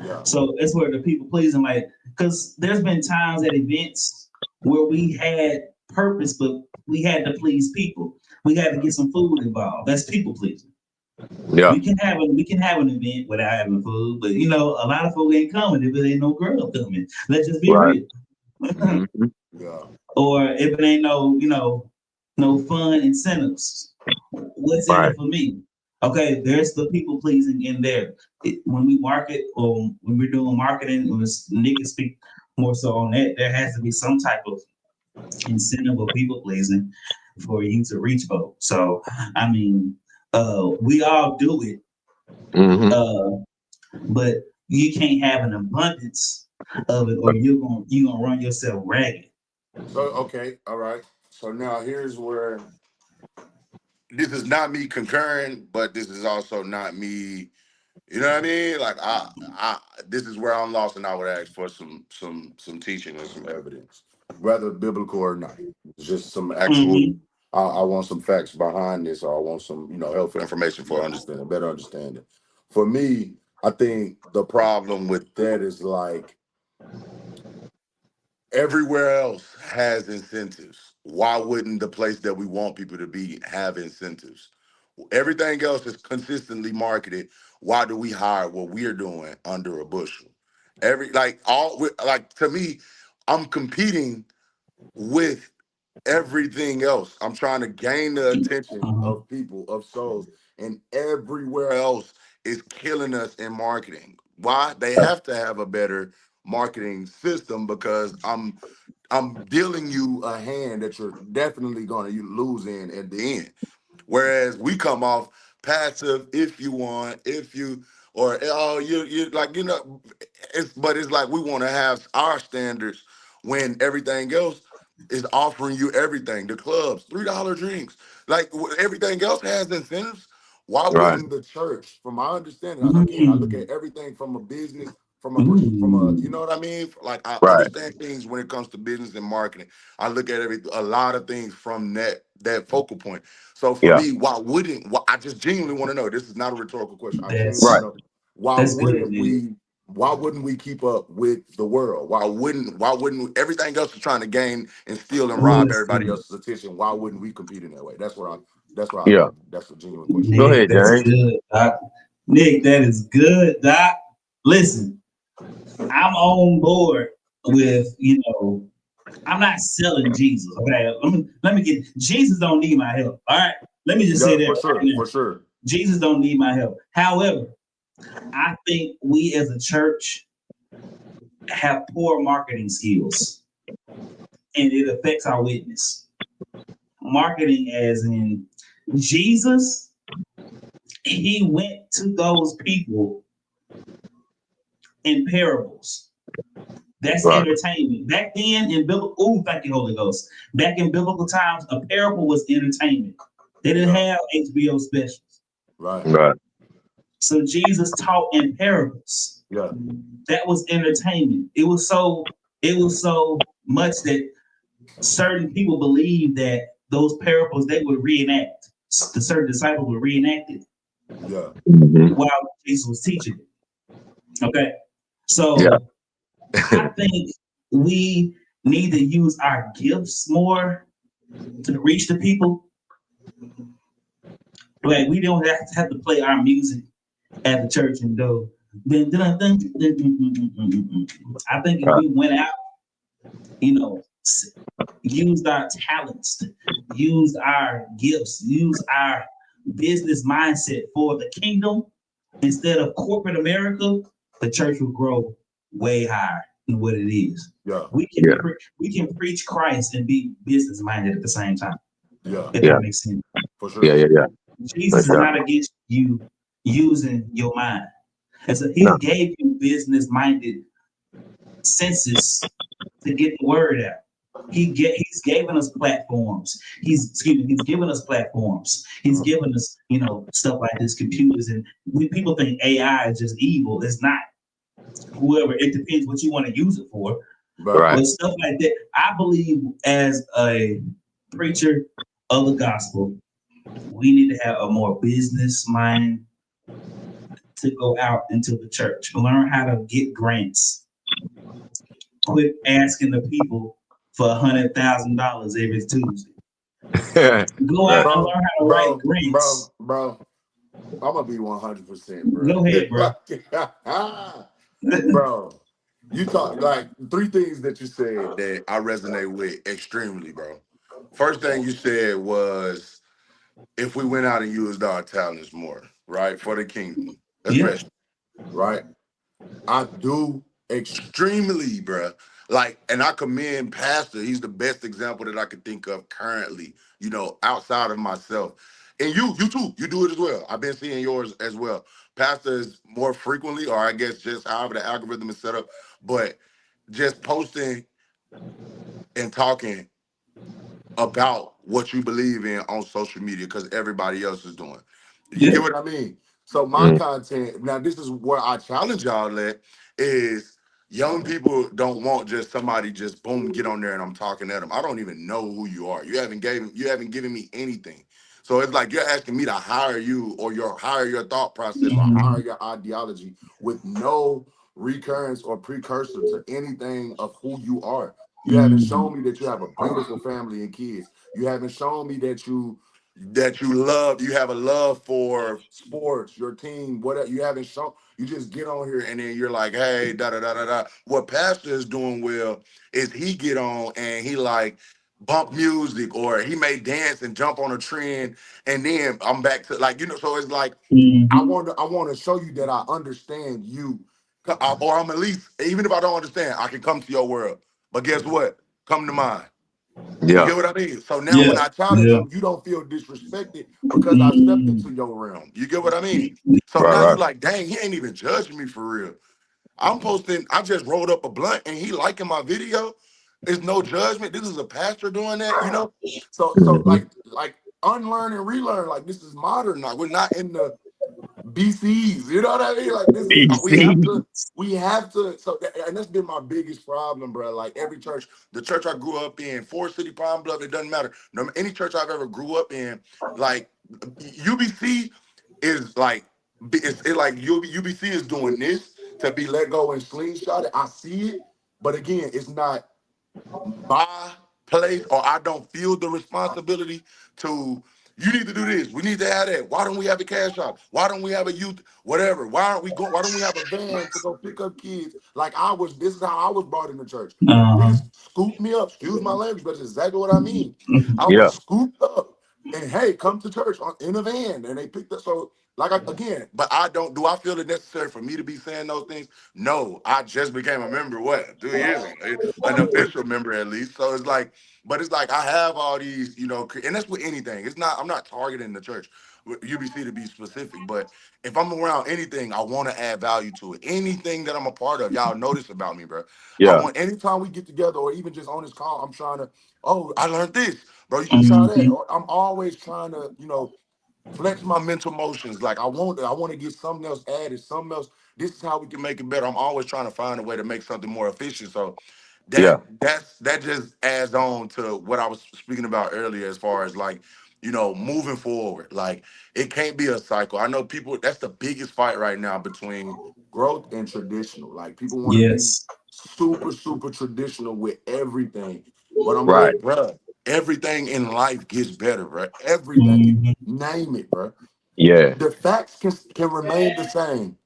Yeah, So it's where the people pleasing, like, because there's been times at events where we had purpose, but we had to please people. We had to get some food involved. That's people pleasing. Yeah. We can have an event without having food, but a lot of folk ain't coming if it ain't no girl coming. Let's just be Right. real. Hmm. yeah, Or if it ain't no fun incentives. What's in Right. it for me? Okay, there's the people pleasing in there. When we market or when we're doing marketing, when Nick can speak more so on that, there has to be some type of incentive or people pleasing for you to reach folks. So I mean, we all do it, Hmm. uh, but you can't have an abundance of it, or you're gonna run yourself ragged. So okay, all right. So now here's where this is not me concurring, but this is also not me. You know what I mean? Like this is where I'm lost, and I would ask for some teaching and some evidence, whether biblical or not. It's just some actual. Mm-hmm. I want some facts behind this, or I want some helpful information for understanding, better understanding. For me, I think the problem with that is like everywhere else has incentives. Why wouldn't the place that we want people to be have incentives? Everything else is consistently marketed. Why do we hire what we're doing under a bushel? To me, I'm competing with everything else. I'm trying to gain the attention Uh-huh. of people, of souls, and everywhere else is killing us in marketing. Why? They have to have a better marketing system because I'm dealing you a hand that you're definitely going to lose in at the end. Whereas we come off passive if you want, if you or oh you like it's like we want to have our standards when everything else is offering you everything. The clubs, $3 drinks, like everything else has incentives. Why Right. wouldn't the church, from my understanding, again, I look Mm. at everything from a business, you Ooh. know what I mean? Like I Right. understand things when it comes to business and marketing. I look at a lot of things from that focal point. So for Yeah. me, I just genuinely want to know. This is not a rhetorical question. I genuinely want Right. That's to know why that's good, wouldn't Nick. we why wouldn't we keep up with the world? Everything else is trying to gain and steal and rob everybody Listen, else's attention? Why wouldn't we compete in that way? That's what I Yeah. think. That's a genuine question I Go Nick, have. ahead, that's James. good, Doc. Nick, that is good, Doc. Listen, I'm on board with, I'm not selling Jesus. Okay. Let me get Jesus don't need my help. All right. Let me just say Yeah, that for right sure, now. for sure. Jesus don't need my help. However, I think we as a church have poor marketing skills and it affects our witness. marketing as in Jesus, he went to those people in parables. That's Right. entertainment. Back then in biblical, thank you, Holy Ghost. Back in biblical times, a parable was entertainment. They didn't have HBO specials. Right. Right. So Jesus taught in parables. Yeah. That was entertainment. It was so much that certain people believed that those parables they would reenact. The certain disciples would reenact it Yeah. Mhm. while Jesus was teaching it. Okay. So Yeah. I think we need to use our gifts more to reach the people. Like we don't have to play our music at the church and go. I think if we went out, used our talents, used our gifts, used our business mindset for the kingdom instead of corporate America, the church will grow way higher than what it is. Yeah. We can preach Christ and be business minded at the same time. Yeah. If Yeah. that makes sense. For sure. Yeah. Jesus is sure. not against you using your mind. And so he No. gave you business minded senses to get the word out. He's given us platforms. He's given us platforms. He's given us, stuff like this, computers, and people think AI is just evil. It's not. Whoever, it depends what you want to use it for. Right. But stuff like that, I believe as a preacher of the gospel, we need to have a more business mind to go out into the church, learn how to get grants. Quit asking the people for $100,000 every Tuesday. Go out and learn how to write grants. Bro, I'm gonna be 100%, bro. Go ahead, bro. Bro, you talk like three things that you said that I resonate with extremely, bro. First thing you said was if we went out and used our talents more, right, for the kingdom, especially, right? I do extremely, bro. Like, and I commend Pastor. He's the best example that I could think of currently, outside of myself. And you too, you do it as well. I've been seeing yours as well. Pastor is more frequently, or I guess just however the algorithm is set up, but just posting and talking about what you believe in on social media because everybody else is doing. You get what I mean? So my content, now this is where I challenge y'all at, is young people don't want just somebody just boom, get on there and I'm talking at them. I don't even know who you are. You haven't given me anything. So it's like you're asking me to hire you or hire your thought process or hire your ideology with no recurrence or precursor to anything of who you are. You haven't shown me that you have a beautiful family and kids. You haven't shown me that you have a love for sports, your team, whatever. You haven't shown. You just get on here and then you're like, hey, da da da da da. What Pastor is doing well is he get on and he like bump music or he may dance and jump on a trend and then I'm back to so it's like I want to show you that I understand you, or I'm at least, even if I don't understand, I can come to your world. But guess what? Come to mine. You get what I mean? So now when I challenge you, you don't feel disrespected because I stepped into your realm. You get what I mean? So now you're like, dang, he ain't even judging me for real. I'm posting, I just rolled up a blunt and he liking my video. There's no judgment. This is a pastor doing that, So like unlearn and relearn. Like this is modern. Like we're not in the BCs, you know what I mean? Like this is we have to. So and that's been my biggest problem, bro. Like every church, the church I grew up in, Forest City, Pine Bluff, it doesn't matter. No, any church I've ever grew up in, like UBC is like UBC is doing this to be let go and slingshotted. I see it, but again, it's not my place, or I don't feel the responsibility to. You need to do this. We need to have that. Why don't we have a cash shop? Why don't we have a youth, whatever? Why don't we have a van to go pick up kids? This is how I was brought into church. Niggas scooped me up. Excuse my language, but it's exactly what I mean. I was scooped up and hey, come to church in a van, and they picked up. So, like again, but I don't. Do I feel it necessary for me to be saying those things? No, I just became a member. What 2 years ago, an official member at least. So it's like, but it's like I have all these, and that's with anything. It's not. I'm not targeting the church, UBC to be specific, but if I'm around anything, I want to add value to it. Anything that I'm a part of, y'all notice about me, bro. I Yeah. want anytime we get together, or even just on this call, I'm trying to. Oh, I learned this. Bro, you should try that. Mhm. Or I'm always trying to, flex my mental motions. Like I want to get something else added, something else. This is how we can make it better. I'm always trying to find a way to make something more efficient. So Yeah. that just adds on to what I was speaking about earlier, as far as like, moving forward. Like it can't be a cycle. I know people. That's the biggest fight right now between growth and traditional. Like people want to be Yes. super, super traditional with everything. But I'm Right. like, bruh, everything in life gets better, bruh. Everything. Mhm. Name it, bruh. Yeah. The facts can remain the same,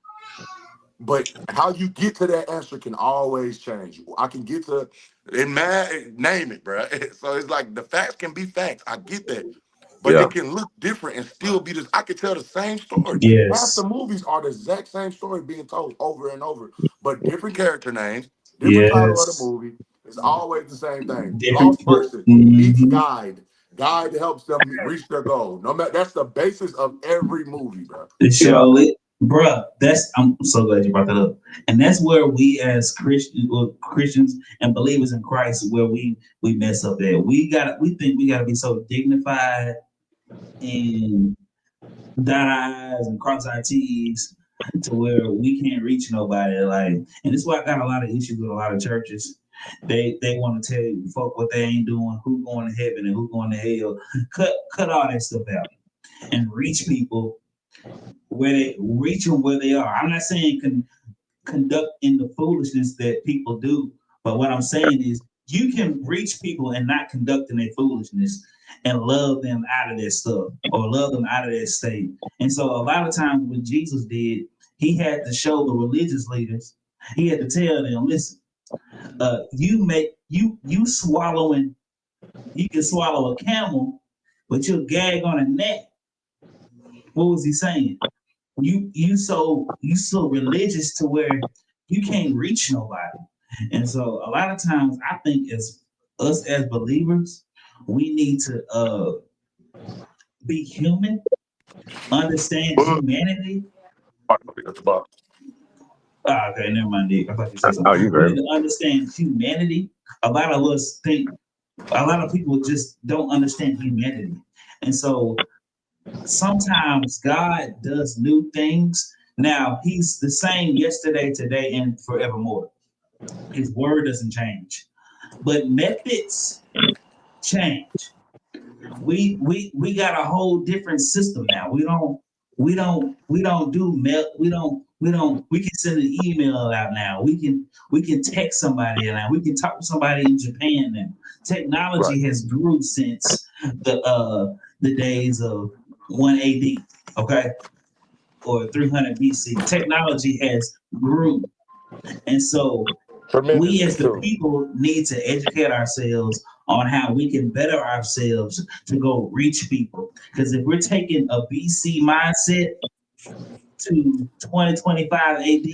but how you get to that answer can always change. I can get to name it, bruh. So it's like the facts can be facts. I get that. But Yeah. it can look different and still be this. I could tell the same story. Half the Yes. movies are the exact same story being told over and over, but different character names, different title of the Yes. movie. It's always the same thing. Different Lost people. person meets Mhm. guide. Guide helps them reach their goal. No matter, that's the basis of every movie, bro. To Yeah. show it, bruh. I'm so glad you brought that up, and that's where we as Christians and believers in Christ, where we mess up at. We think we gotta be so dignified and dot our I's and cross our T's to where we can't reach nobody. Like, and this is why I got a lot of issues with a lot of churches. They want to tell you folk what they ain't doing, who going to heaven and who going to hell. Cut all that stuff out and reach people where they reach them where they are. I'm not saying conduct in the foolishness that people do, but what I'm saying is you can reach people and not conduct in their foolishness and love them out of their stuff or love them out of their state. And so a lot of times what Jesus did, he had to show the religious leaders, he had to tell them, listen, you swallowing, you can swallow a camel, but you'll gag on a gnat. What was he saying? You so religious to where you can't reach nobody. And so a lot of times I think as us as believers, we need to be human, understand humanity. That's about Okay, never mind, Dick. I thought you said Oh, something. you We heard need me. to understand humanity. A lot of us think, a lot of people just don't understand humanity. And so sometimes God does new things. Now, he's the same yesterday, today, and forevermore. His word doesn't change. But methods change. We got a whole different system now. We don't do mail. We can send an email out now. We can text somebody now. We can talk to somebody in Japan now. right. Technology has grew since the days of 1 AD, okay, or 300 BC. Technology has grew, and so we Tremendously as the too. people need to educate ourselves on how we can better ourselves to go reach people. Because if we're taking a BC mindset to 2025 AD,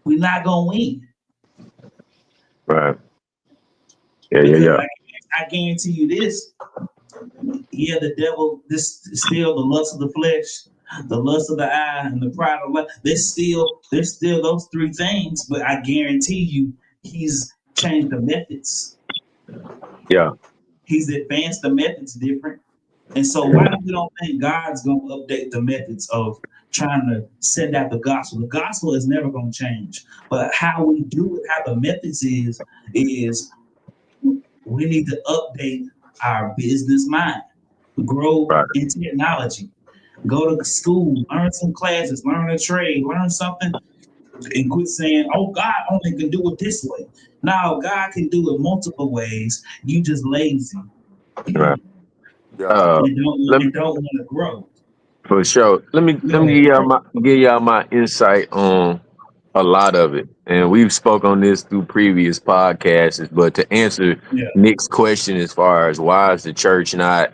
we're not gonna win. Right. Yeah. Yeah. Because Yeah. I guarantee you this, yeah, the devil, this is still the lust of the flesh, the lust of the eye, and the pride of life. There's still those three things, but I guarantee you he's changed the methods. Yeah. He's advanced the methods different. And so why do we don't think God's gonna update the methods of trying to send out the gospel? The gospel is never gonna change. But how we do it, how the methods is we need to update our business mind, grow Right. in technology, go to school, learn some classes, learn a trade, learn something, and quit saying, "Oh, God only can do it this way." No, God can do it multiple ways. You just lazy Right. and Yeah. Uh, let me, don't want to grow. for sure. Let me Go ahead, bro. give y'all my insight on a lot of it, and we've spoke on this through previous podcasts. But to answer Yeah. Nick's question as far as why is the church not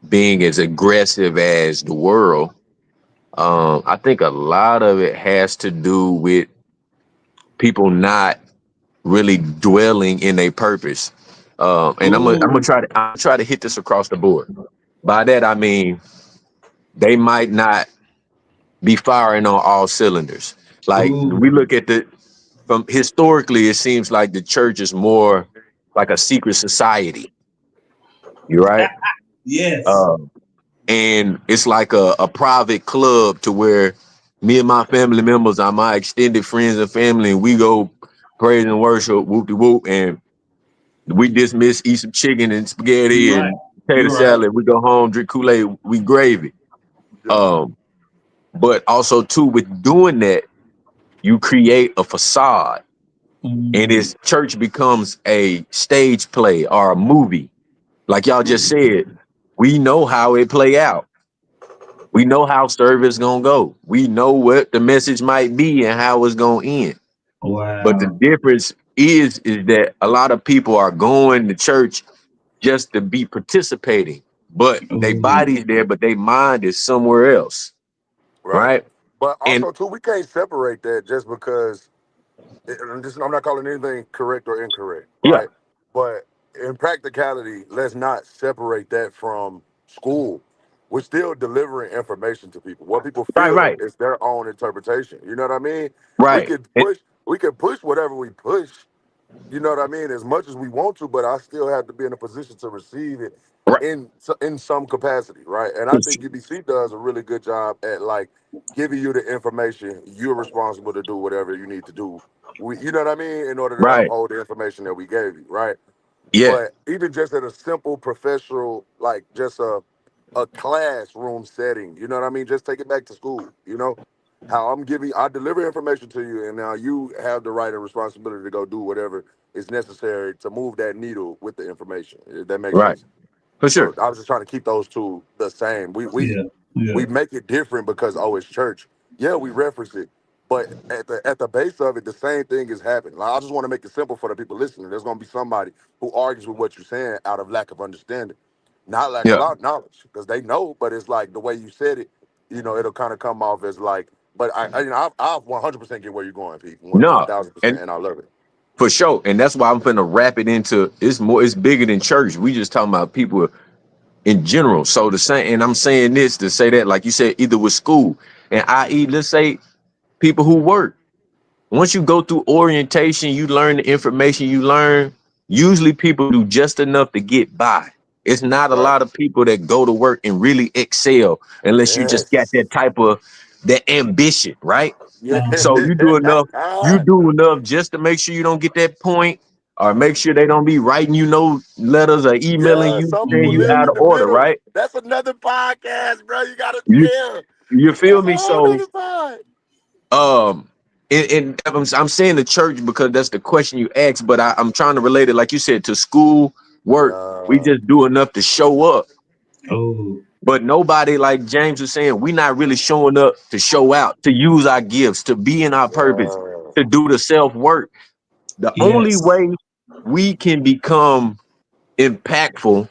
being as aggressive as the world. I think a lot of it has to do with people not really dwelling in a purpose. And I'm gonna try to hit this across the board. By that I mean they might not be firing on all cylinders. Like we look at from historically, it seems like the church is more like a secret society. You're right. Yes. And it's like a private club to where me and my family members are my extended friends and family, and we go praise and worship, whoop de whoop, and we dismiss, eat some chicken and spaghetti and potato salad. We go home, drink Kool-Aid, we gravy. But also too, with doing that, you create a facade, and this church becomes a stage play or a movie. Like y'all just said, we know how it play out. We know how service gonna go. We know what the message might be and how it's gonna end. Wow. But the difference is that a lot of people are going to church just to be participating, but their body's there, but their mind is somewhere else. Right? But also too, we can't separate that just because I'm not calling anything correct or incorrect, right? Yeah. But in practicality, let's not separate that from school. We're still delivering information to people. What people feel is their own interpretation. You know what I mean? Right. We can push whatever we push, you know what I mean, as much as we want to, but I still have to be in a position to receive it in some capacity, right? And I think UBC does a really good job at like giving you the information. You're responsible to do whatever you need to do. You know what I mean? In order to uphold the information that we gave you, right? Yeah. But even just at a simple professional, like just a classroom setting, you know what I mean? Just take it back to school, you know? How I deliver information to you, and now you have the right and responsibility to go do whatever is necessary to move that needle with the information. If that makes sense. For sure. So I was just trying to keep those two the same. We make it different because it's church. Yeah, we reference it, but at the base of it, the same thing is happening. Like, I just want to make it simple for the people listening. There's going to be somebody who argues with what you're saying out of lack of understanding, not lack of knowledge, because they know. But it's like the way you said it, you know, it'll kind of come off as like. But I 100% get where you're going, Pete. 1,000%, and I love it. For sure. And that's why I'm finna wrap it into it's bigger than church. We just talking about people in general. So and I'm saying this to say that, like you said, either with school and i.e., let's say people who work. Once you go through orientation, you learn the information you learn. Usually people do just enough to get by. It's not a lot of people that go to work and really excel unless you just got that type of that ambition, right? So you do enough just to make sure you don't get that point, or make sure they don't be writing letters or emailing you saying you out of order, right? That's another podcast, bro. You gotta chill. You feel me? So and I'm saying the church because that's the question you asked, but I'm trying to relate it, like you said, to school, work. We just do enough to show up. But nobody, like James was saying, we not really showing up to show out, to use our gifts, to be in our purpose, to do the self-work. The only way we can become impactful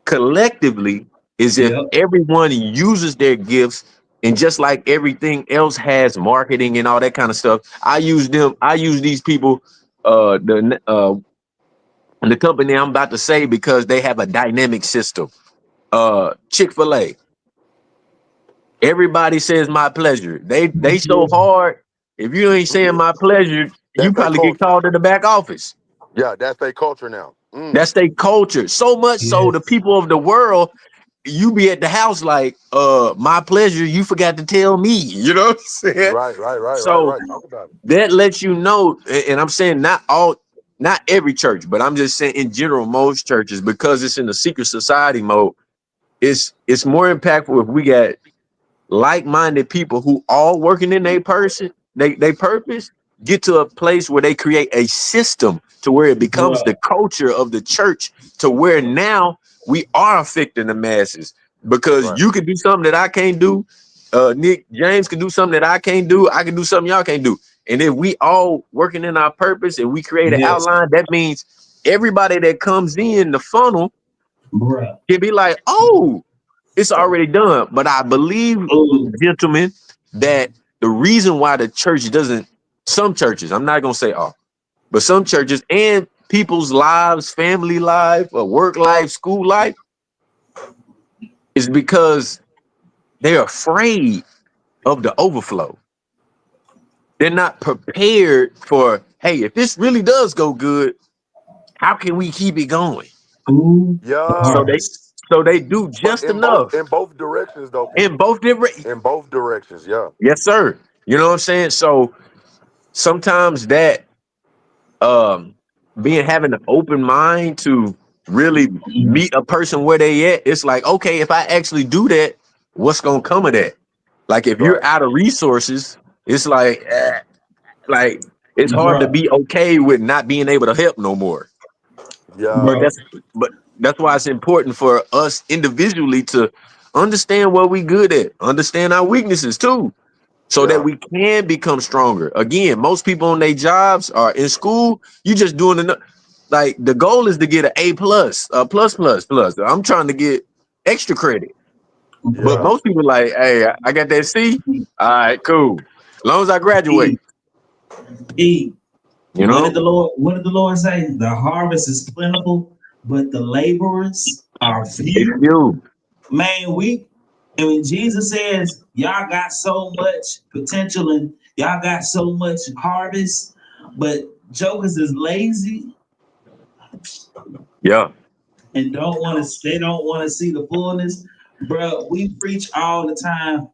collectively is if everyone uses their gifts. And just like everything else has marketing and all that kind of stuff, I use these people, the company I'm about to say, because they have a dynamic system. Chick-fil-A. Everybody says my pleasure. They so hard. If you ain't saying my pleasure, you probably get called in the back office. Yeah, that's their culture now. That's their culture. So much so the people of the world, you be at the house like, my pleasure, you forgot to tell me. You know what I'm saying? Right. So Talk about it. That lets you know, and I'm saying not every church, but I'm just saying in general, most churches, because it's in the secret society mode, it's more impactful if we got like-minded people who all working in their purpose, get to a place where they create a system to where it becomes the culture of the church, to where now we are affecting the masses, because you can do something that I can't do. Nick James can do something that I can't do. I can do something y'all can't do. And if we all working in our purpose and we create an outline, that means everybody that comes in the funnel can be like, oh, It's already done. But I believe, Oh, gentlemen, that the reason why the church doesn't, some churches, I'm not gonna say all, but some churches and people's lives, family life, or work life, school life, is because they're afraid of the overflow. They're not prepared for, hey, if this really does go good, how can we keep it going? ooh, the So Yeah, they harvest. so they do but just enough in both directions though, in King. both different. In both directions, yeah. Yes, sir. You know what I'm saying? So sometimes that being having an open mind to really Mhm. meet a person where they at, it's like, okay, if I actually do that, what's gonna come of that? Like if you're Right. out of resources, it's like it's hard to Bruh, be okay with not being able to help no more. But Yeah. bruh. that's why it's important for us individually to understand what we good at, understand our weaknesses too, so that Yeah. we can become stronger. Again, most people on their jobs are in school. You just doing enough. Like the goal is to get an A plus, a plus plus plus. I'm trying to get extra credit, but Yeah. Bruh. most people like, hey, I got that C. All right, cool. As long as I E, graduate, E. you know. What did the Lord say? The harvest is plentiful, but the laborers are It's few. you. Man, and when Jesus says, y'all got so much potential and y'all got so much harvest, but jokers is lazy Yeah. and they don't want to see the fullness. Bro, we preach all the time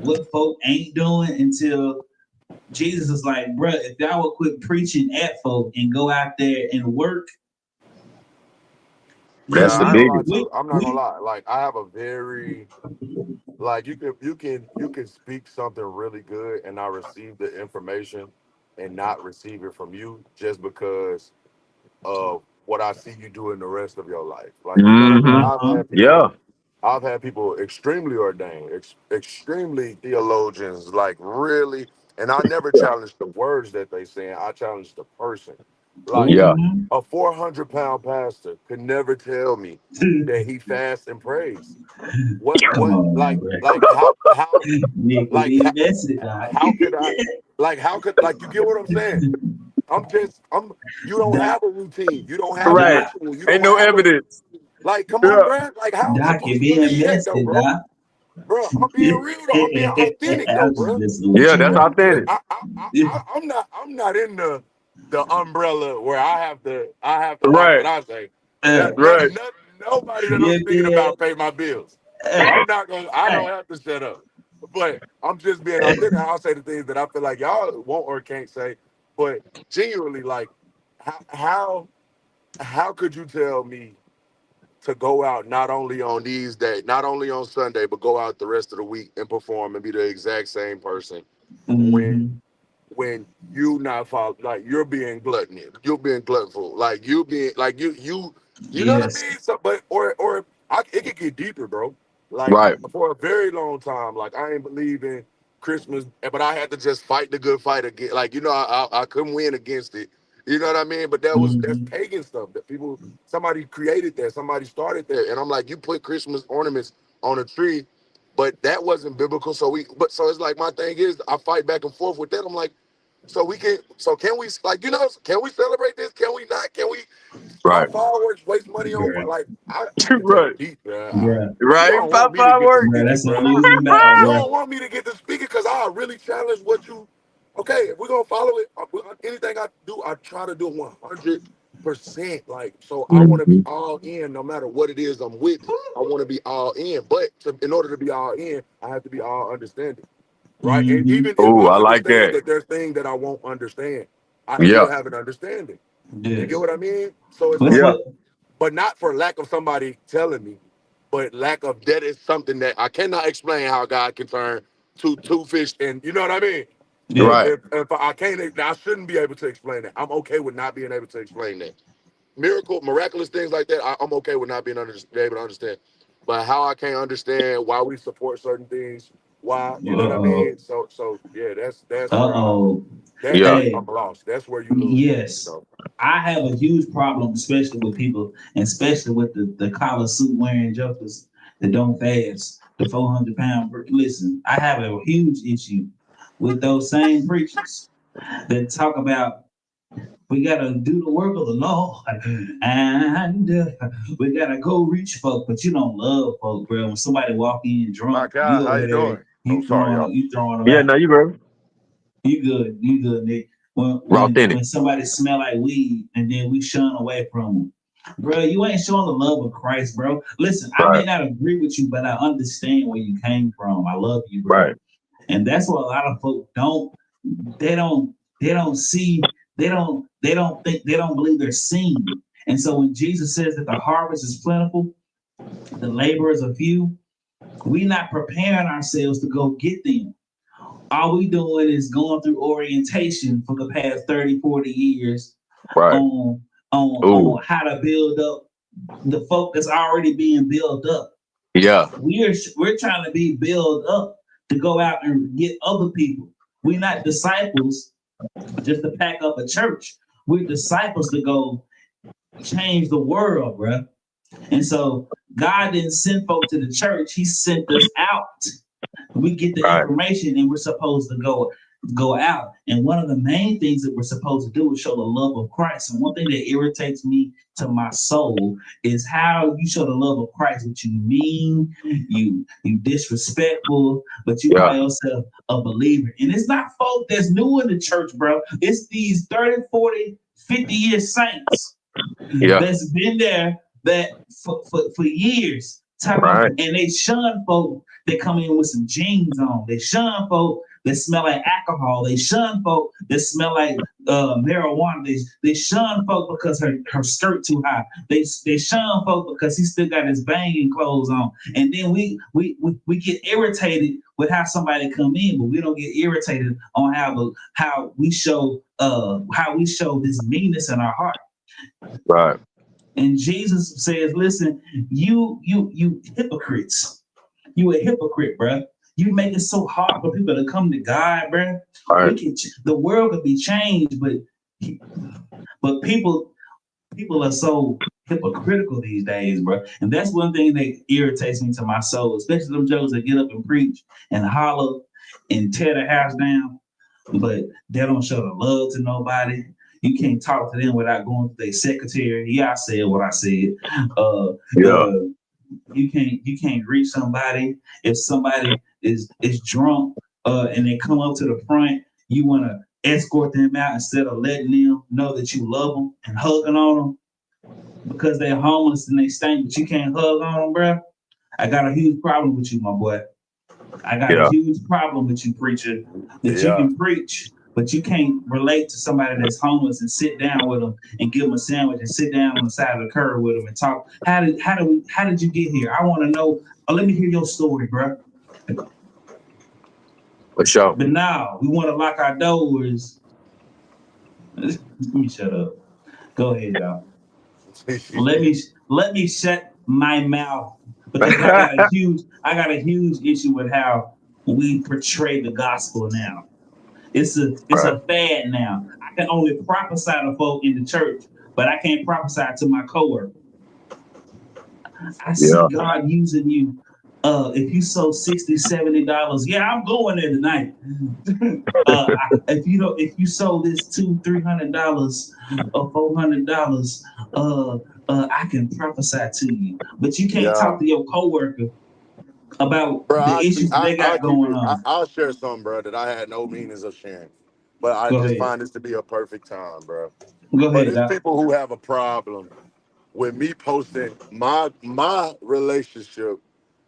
what folk ain't doing until Jesus is like, bro, if y'all would quit preaching at folk and go out there and work, Yeah, That's because the I ain't gonna lie biggest. too. I'm not gonna lie. Like I have a very like you can speak something really good and I receive the information and not receive it from you just because of what I see you do in the rest of your life. Like you know what I mean? Hmm. uh-huh. Yeah. I've had people extremely ordained, extremely theologians, like really, and I never challenge the words that they saying. I challenge the person. Like Yeah. Mhm. a 400-pound pastor could never tell me that he fasts and prays. Come What on, bro. like how Nigga like be messy, dog. how could I like how could like you get what I'm saying? I'm you don't Doc, have a routine. You don't have a Right. Doc, ritual. You Ain't don't no have a evidence. like come on, Yeah. bro. Like how I'm Doc, you supposed to being believe that though, messy, bro? Doc. Bro, I'm being real though. I'm being authentic I though, was just bro. messing with Yeah, you, that's bro. authentic. I'm not in the umbrella where I have to watch what Right. I say. Uh, Right. Nobody that I'm you speaking being, about pay my bills. So uh, I'm not gonna I uh, don't have to shut up. But I'm just being authentic. I'll say the things that I feel like y'all won't or can't say. But genuinely, like how how how could you tell me to go out not only on these days, not only on Sunday, but go out the rest of the week and perform and be the exact same person when mhm. you not follow, like you're being gluttonous, you're being gluttonful, like you being like you know what I Yes. mean? So, but it could get deeper, bro. Like Right. for a very long time, like I ain't believe in Christmas, but I had to just fight the good fight again. Like you know, I couldn't win against it. You know what I mean? But that's Mhm. pagan stuff that people somebody created that, somebody started that, and I'm like, you put Christmas ornaments on a tree, but that wasn't biblical. So it's like my thing is I fight back and forth with that. I'm like, can we like can we celebrate this? Can we not? Can we Right. pop fireworks, waste money on Bruh, like I can take Right. it deep, man. bruh, You Right. don't want Pop me to get to fireworks. bruh, speaking, that's an bro. amusing battle, You bruh. don't want me to get to speaking because I really challenge what you. Okay, if we're gonna follow it, anything I do, I try to do 100%. Like, so I want to be Mhm. all in, no matter what it is I'm with. I want to be all in, but in order to be all in, I have to be all understanding, right? And Mhm. even if Oh, I I like understand that. that there's things that I won't understand, I Yeah. still have an understanding. You get Yes. what I mean? So it's What's like, Yeah. what? but not for lack of somebody telling me, but lack of that is something that I cannot explain how God can turn two fish, and you know what I mean. Yeah. Right. If I can't, I shouldn't be able to explain that. I'm okay with not being able to explain that. Miraculous things like that. I'm okay with not being able to understand. But how I can't understand why we support certain things, why Uh you know what I oh. mean. So yeah, that's Uh where oh. Yeah. Hey, I'm lost. That's where you lose me. You yes. know. I have a huge problem, especially with people, and especially with the collar suit wearing jokers. that don't fast, the 400-pound. Listen, I have a huge issue with those same preachers that talk about we gotta do the work of the Lord, and we gotta go reach folk. But you don't love folk, bro. When somebody walk in My drunk, guy, you how over you there, doing? Oh, sorry, y'all. you throwing them Yeah, out. no, you bro. You good, Nick. Raw authentic. When somebody smell like weed, and then we shun away from them, bro. You ain't showing the love of Christ, bro. Listen, I may Right, not agree with you, but I understand where you came from. I love you, bro. right, And that's what a lot of folks don't. They don't. They don't see. They don't think. They don't believe they're seen. And so when Jesus says that the harvest is plentiful, the laborers are few, we not preparing ourselves to go get them. All we doing is going through orientation for the past 30, 40 years right. on Ooh, how to build up the folk that's already being built up. yeah, We're trying to be built up to go out and get other people. We're not disciples just to pack up a church. We're disciples to go change the world, bro. And so God didn't send folk to the church; He sent us out. We get the right, information, and we're supposed to go out. And one of the main things that we're supposed to do is show the love of Christ. And one thing that irritates me to my soul is how you show the love of Christ, which you mean, you disrespectful, but you call yeah, yourself a believer. And it's not folk that's new in the church, bro. It's these 30, 40, 50-year saints yeah, that's been there that for years. right, And they shun folk that come in with some jeans on. They shun folk that smell like alcohol. They shun folk that smell like marijuana. They shun folk because her skirt too high. They shun folk because he still got his banging clothes on. And then we get irritated with how somebody come in, but we don't get irritated on how we show this meanness in our heart. right, And Jesus says, "Listen, you hypocrites. You a hypocrite, bro. You make it so hard for people to come to God, bro. right, The world could be changed, but people are so hypocritical these days, bro. And that's one thing that irritates me to my soul, especially them jokers that get up and preach and holler and tear the house down, but they don't show the love to nobody. You can't talk to them without going to their secretary. Yeah, I said what I said. Uh, yeah, uh, you can't reach somebody if somebody is drunk and they come up to the front. You want to escort them out instead of letting them know that you love them and hugging on them because they're homeless and they stink, but you can't hug on them, bro. I got a huge problem with you, my boy. I got a yeah, huge problem with you, preacher, that you Yeah. can preach, but you can't relate to somebody that's homeless and sit down with them and give them a sandwich and sit down on the side of the curb with them and talk. How did you get here? I want to know. Let me hear your story, bro. for sure. But now we want to lock our doors. Let me shut up. Go ahead, y'all. Let me shut my mouth because I got a huge issue with how we portray the gospel now. It's Right, a fad now. I can only prophesy to folk in the church, but I can't prophesy to my coworker. I see yeah, God using you. If you sow $60, $70, yeah, I'm going there tonight. If you sold this $200, $300 or $400, I can prophesy to you. But you can't Yeah. talk to your coworker about Bro, the issues that they I'll got keep going it. on. I'll share something, bro, that I had no meanings of sharing. But I Go just ahead. find this to be a perfect time, bro. Go But ahead, it's Doc. people who have a problem with me posting my relationship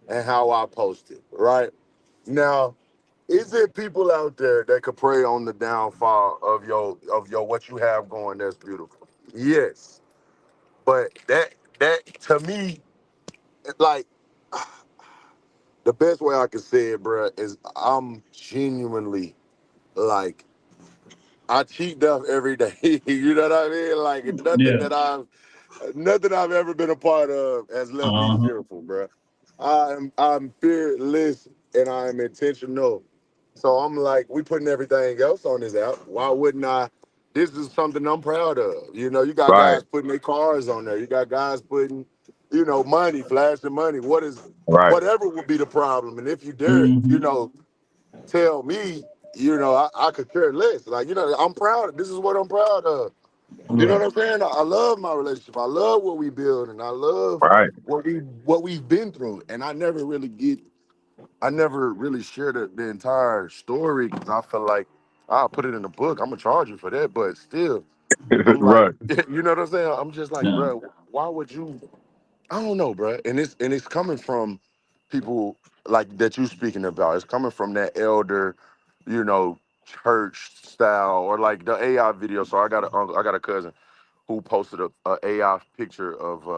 and how I post it, right? Now, is there people out there that could prey on the downfall of your what you have going that's beautiful? Yes. But that to me, like the best way I can say it, bro, is I'm genuinely like I cheat death every day. You know what I mean? Like Yeah. nothing I've ever been a part of has left me Uh-huh. fearful, bro. I'm fearless and I'm intentional. So I'm like, we putting everything else on this app. Why wouldn't I? This is something I'm proud of. You know, you got right, guys putting their cars on there. You got guys putting, you know, money, flashing money. Right. Whatever would be the problem? And if you dare, Mhm. you know, tell me, you know, I could care less. Like, you know, I'm proud. This is what I'm proud of. You know Right. what I'm saying? I love my relationship. I love what we build, and I love Right. what we've been through. And I never really shared the entire story because I feel like I'll put it in the book. I'm gonna charge you for that, but still, I'm like, Right. you know what I'm saying? I'm just like, Yeah. bro, why would you? I don't know, bro. And it's coming from people like that you speaking about. It's coming from that elder, you know, church style or like the AI video. So I got a cousin who posted a AI picture of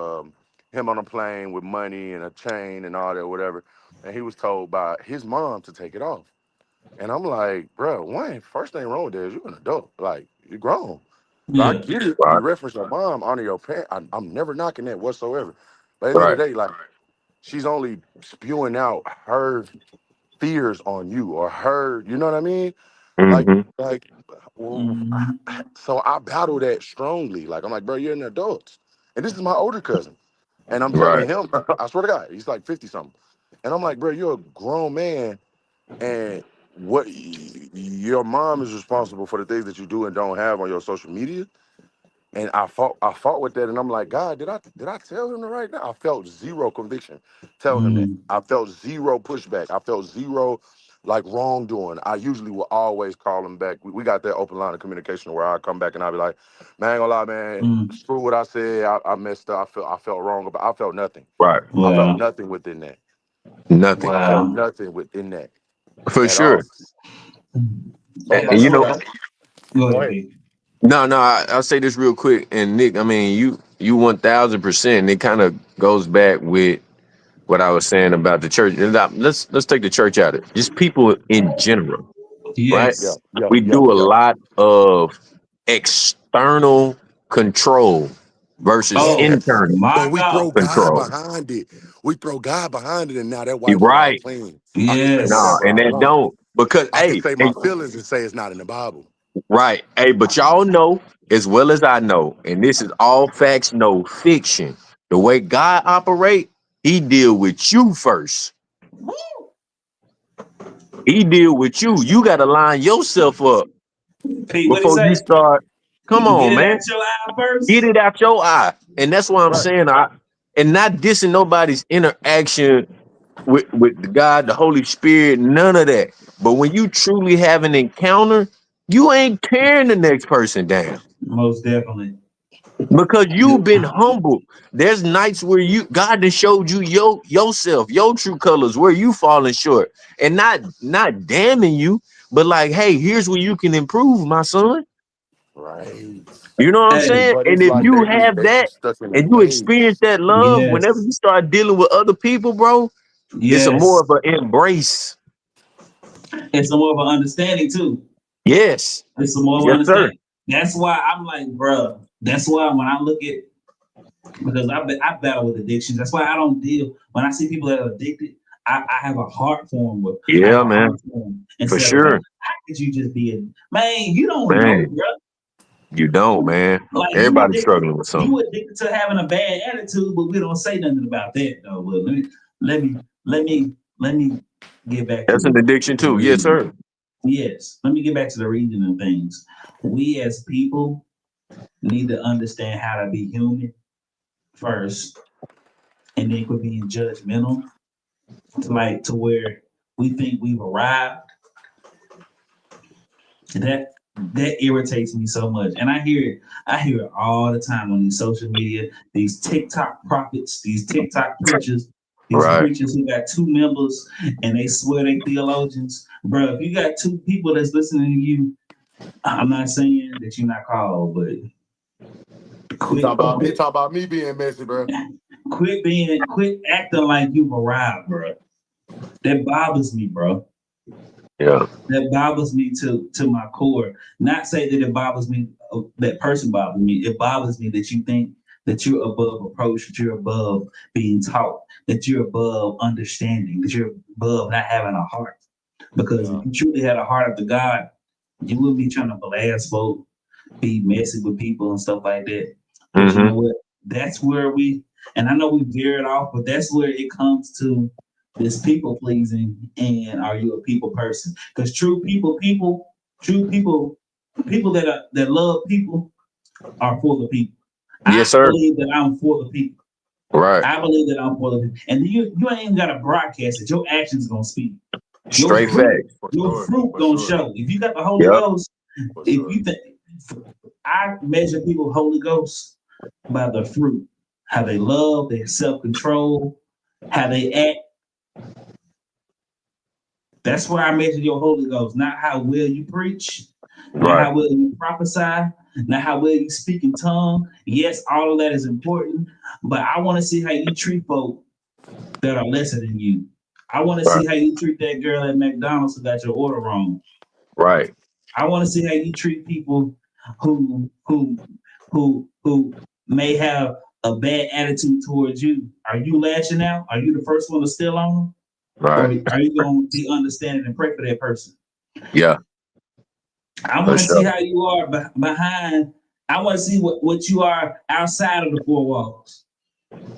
him on a plane with money and a chain and all that, whatever. And he was told by his mom to take it off. And I'm like, bro, first thing wrong with that is you're an adult. Like, you're grown. So I Yeah. get it. You Right. reference your mom, honor your parent. I'm never knocking that whatsoever. But at the end of Right. the day, like, she's only spewing out her fears on you or her, you know what I mean? Like, Mm-hmm. like, well, Mhm. so I battle that strongly. Like, I'm like, bro, you're an adult. And this is my older cousin. And I'm telling Right. him, I swear to God, he's like 50 something. And I'm like, bro, you're a grown man. And your mom is responsible for the things that you do and don't have on your social media. And I fought with that, and I'm like, God, did I tell him the right now? I felt zero conviction. Tell him that. Mhm. I felt zero pushback. I felt zero like wrongdoing. I usually will always call him back. We got that open line of communication where I come back and I'll be like, man, I ain't gonna lie, man, Mhm. screw what I said. I messed up. I felt wrong, but I felt nothing. Right. I felt Wow. nothing within that. Nothing. I felt Wow. nothing within that For at all. sure. Oh, And And you I know, so, forgot. go Go ahead, ahead. Vic. no, I'll say this real quick. And Nick, I mean, you 1000%. It kind of goes back with what I was saying about the church. And let's take the church out of it. Just people in general, right? Yeah, Yes. yeah, We yeah, do a yeah. lot of external control versus Yes. Oh internal But my we throw God. God control. behind it. We throw God behind it, and now that You're wipes it all right. clean. I can say Yes. No, whatever and I that want. don't because I can say my hey, feelings and say it's not in the Bible. right. Hey, but y'all know as well as I know, and this is all facts, no fiction. The way God operate, he deal with you first. He deal with you. You gotta line yourself up Pete, what he before you say? start. Come Get on, it man. out your eye Get first. it out your eye. And that's why I'm Right. saying and not dissing nobody's interaction with God, the Holy Spirit, none of that. But when you truly have an encounter, you ain't tearing the next person down Most definitely. because you've You, been humble. There's nights where God has showed you yourself, your true colors, where you falling short, and not damning you, but like, hey, here's where you can improve, my son. Right. You know what I'm hey, saying? But And it's if like you they have be that stuck in their and you ways. experience that love, whenever yes. you start dealing with other people, bro, it's a more Yes. of an embrace. It's a more of an understanding too. Yes. It's a more of an Yes, sir. understanding. That's why I'm like, bro. That's why when I look at because I battle with addictions. That's why I don't deal when I see people that are addicted. I have a heart for them. I have Yeah, a man. heart for them For instead of like, sure. how could you just be a man? You don't know, Man, bro. you don't, man. Like Everybody's struggling with something. you addicted to having a bad attitude, but we don't say nothing about that though. But let me get back That's an to addiction the too. Yes, reading. sir. Yes, let me get back to the reading of things. We as people need to understand how to be human first, and then quit being judgmental to where we think we've arrived. That irritates me so much. And I hear it all the time on these social media, these TikTok prophets, these TikTok preachers, these Right. preachers who got two members and they swear they theologians. Bro, if you got two people that's listening to you, I'm not saying that you're not called, but He talking quit about he talking about me being messy, bro. quit acting like you've arrived, bro. That bothers me, bro. Yeah. That bothers me to my core. Not say that it bothers me, that person bothers me. It bothers me that you think that you're above approach, that you're above being taught, that you're above understanding, that you're above not having a heart. Because Yeah. if you truly had a heart of the God, you wouldn't be trying to blast folk, be messy with people and stuff like that. But you Mm-hmm. know what? That's where we And I know we veered off, but that's where it comes to this people pleasing and are you a people person? Because true people, people that love people are for the people. Yes, I sir. believe that I'm for the people. Right. I believe that I'm for the people. And you ain't even gotta broadcast it. Your actions gonna speak. Your Straight fruit, facts. For your sure. fruit For gonna sure. show. If you got the Holy Yep. Ghost, For if sure. you think I measure people Holy Ghost by the fruit, how they love, their self-control, how they act. That's where I measure your Holy Ghost, not how well you preach, not Right. how well you prophesy, not how well you speak in tongue. Yes, all of that is important, but I want to see how you treat folk that are lesser than you. I want to Right. see how you treat that girl at McDonald's who got your order wrong. Right. I want to see how you treat people who may have a bad attitude towards you. Are you lashing out? Are you the first one to steal on them? Or Right. are you going to be understanding and pray for that person? Yeah. I For want to see sure. how you are behind. I want to see what you are outside of the four walls.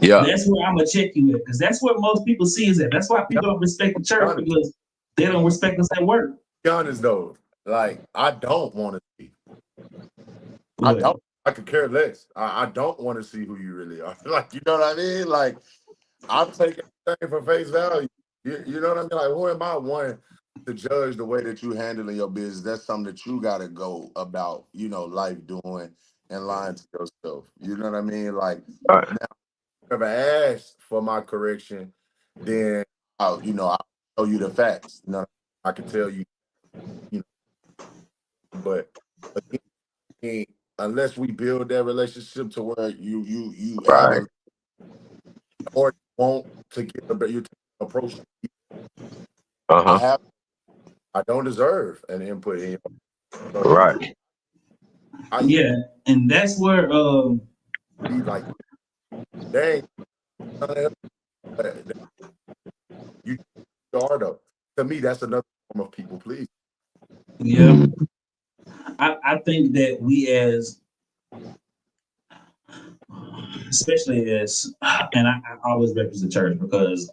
Yeah. That's where I'm going to check you at because that's where most people see us at. That's why people don't respect the church because they don't respect us at work. Be honest though, like I don't want to see. I But don't. I could care less. I don't want to see who you really are. Like, you know what I mean? Like, I'm taking everything for face value. You know what I mean? Like, who am I one to judge the way that you handling your business? That's something that you got to go about, you know, life doing and lying to yourself. You know what I mean? Like, Right. now, if you ever asked for my correction, then I'll show you the facts. You know, I can tell you, you know, but again, unless we build that relationship to where you have Right. a or you want to get a better approach. Uh-huh. I don't deserve an input in. So Right. yeah, and that's where be like, dang, you are though. To me, that's another form of people please. yeah, I think that we as especially as and I always represent the church because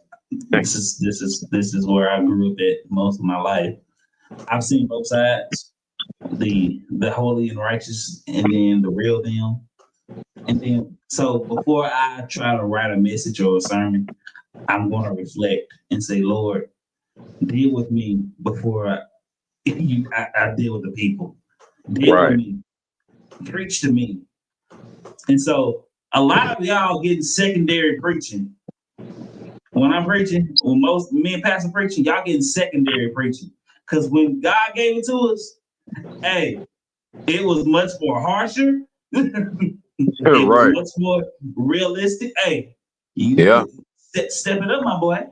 this is where I grew up at most of my life. I've seen both sides, the holy and righteous, and then the real them. And then so before I try to write a message or a sermon, I'm gonna reflect and say, Lord, deal with me before I deal with the people. Deal with Right. me. Preach to me. And so a lot of y'all getting secondary preaching. When I'm preaching, when most me and Pastor preaching, y'all getting secondary preaching. Because when God gave it to us, hey, it was much more harsher. It was Right. much more realistic. Hey, you Yeah. step it up, my boy.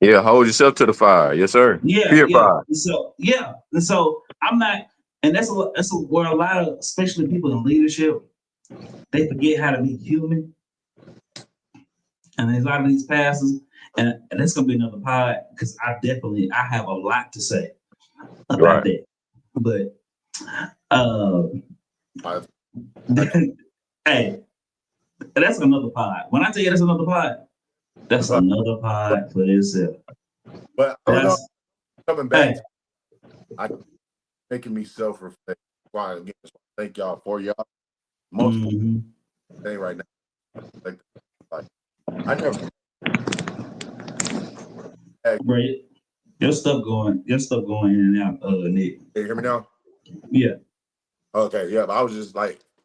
Yeah. Hold yourself to the fire. Yes, sir. Yeah, yeah. Purify. And so I'm not, and where a lot of, especially people in leadership, they forget how to be human. And there's a lot of these pastors, and that's gonna be another pod because I have a lot to say about Right. that. But hey, that's another pod. When I tell you that's another pod, that's another pod for itself. But coming back, Hey, I making me self-reflect. Why again? Thank y'all for y'all. Multiple thing right now. Like I never. bro, your stuff going in and out, Nick. Can you hear me now? Yeah. Okay, yeah. But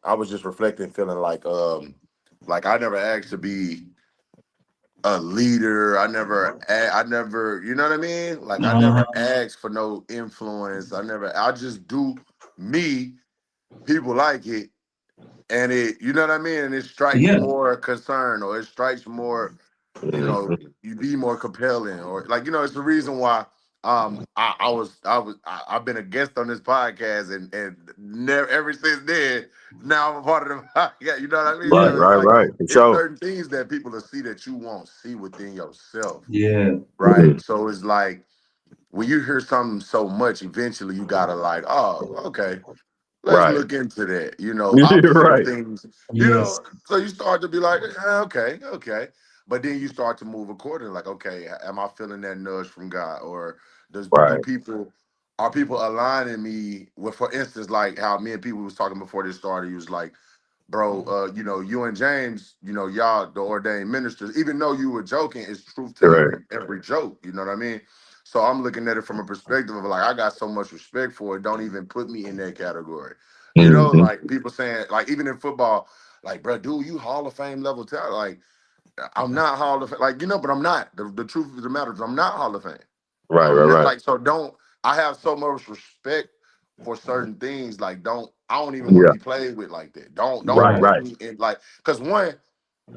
I was just reflecting, feeling like I never asked to be a leader. I never, you know what I mean? Like I never asked for no influence. I just do me. People like it, and you know what I mean? And it strikes more concern, or it strikes more, you know, you be more compelling, or like, you know, it's the reason why I've been a guest on this podcast and never ever since then. Now I'm a part of the podcast. You know what I mean? Right. So it's Right. like Right. For it's sure. certain things that people will see that you won't see within yourself. Yeah. Right. So it's like when you hear something so much, eventually you gotta like, oh, okay. let's Right. look into that. You know, You're opposite of right. things. You Yes. know, so you start to be like, okay, okay. But then you start to move accordingly. Like, okay, am I feeling that nudge from God, or do Right. people are people aligning me with, for instance, like how me and people was talking before this started. He was like, bro, you know, you and James, you know, y'all the ordained ministers. Even though you were joking, it's truth to Right. every joke. You know what I mean? So I'm looking at it from a perspective of like, I got so much respect for it. Don't even put me in that category. You know, Mm-hmm. like people saying, like even in football, like, bro, dude, you Hall of Fame level talent. Like, I'm not Hall of Fame, like, you know, but I'm not. The truth of the matter is I'm not Hall of Fame. Right. I'm not, Right. like, so don't, I have so much respect for certain things. Like, I don't even want to Yeah. be played with like that. Don't Right. Right. put Right. me in, like, because one,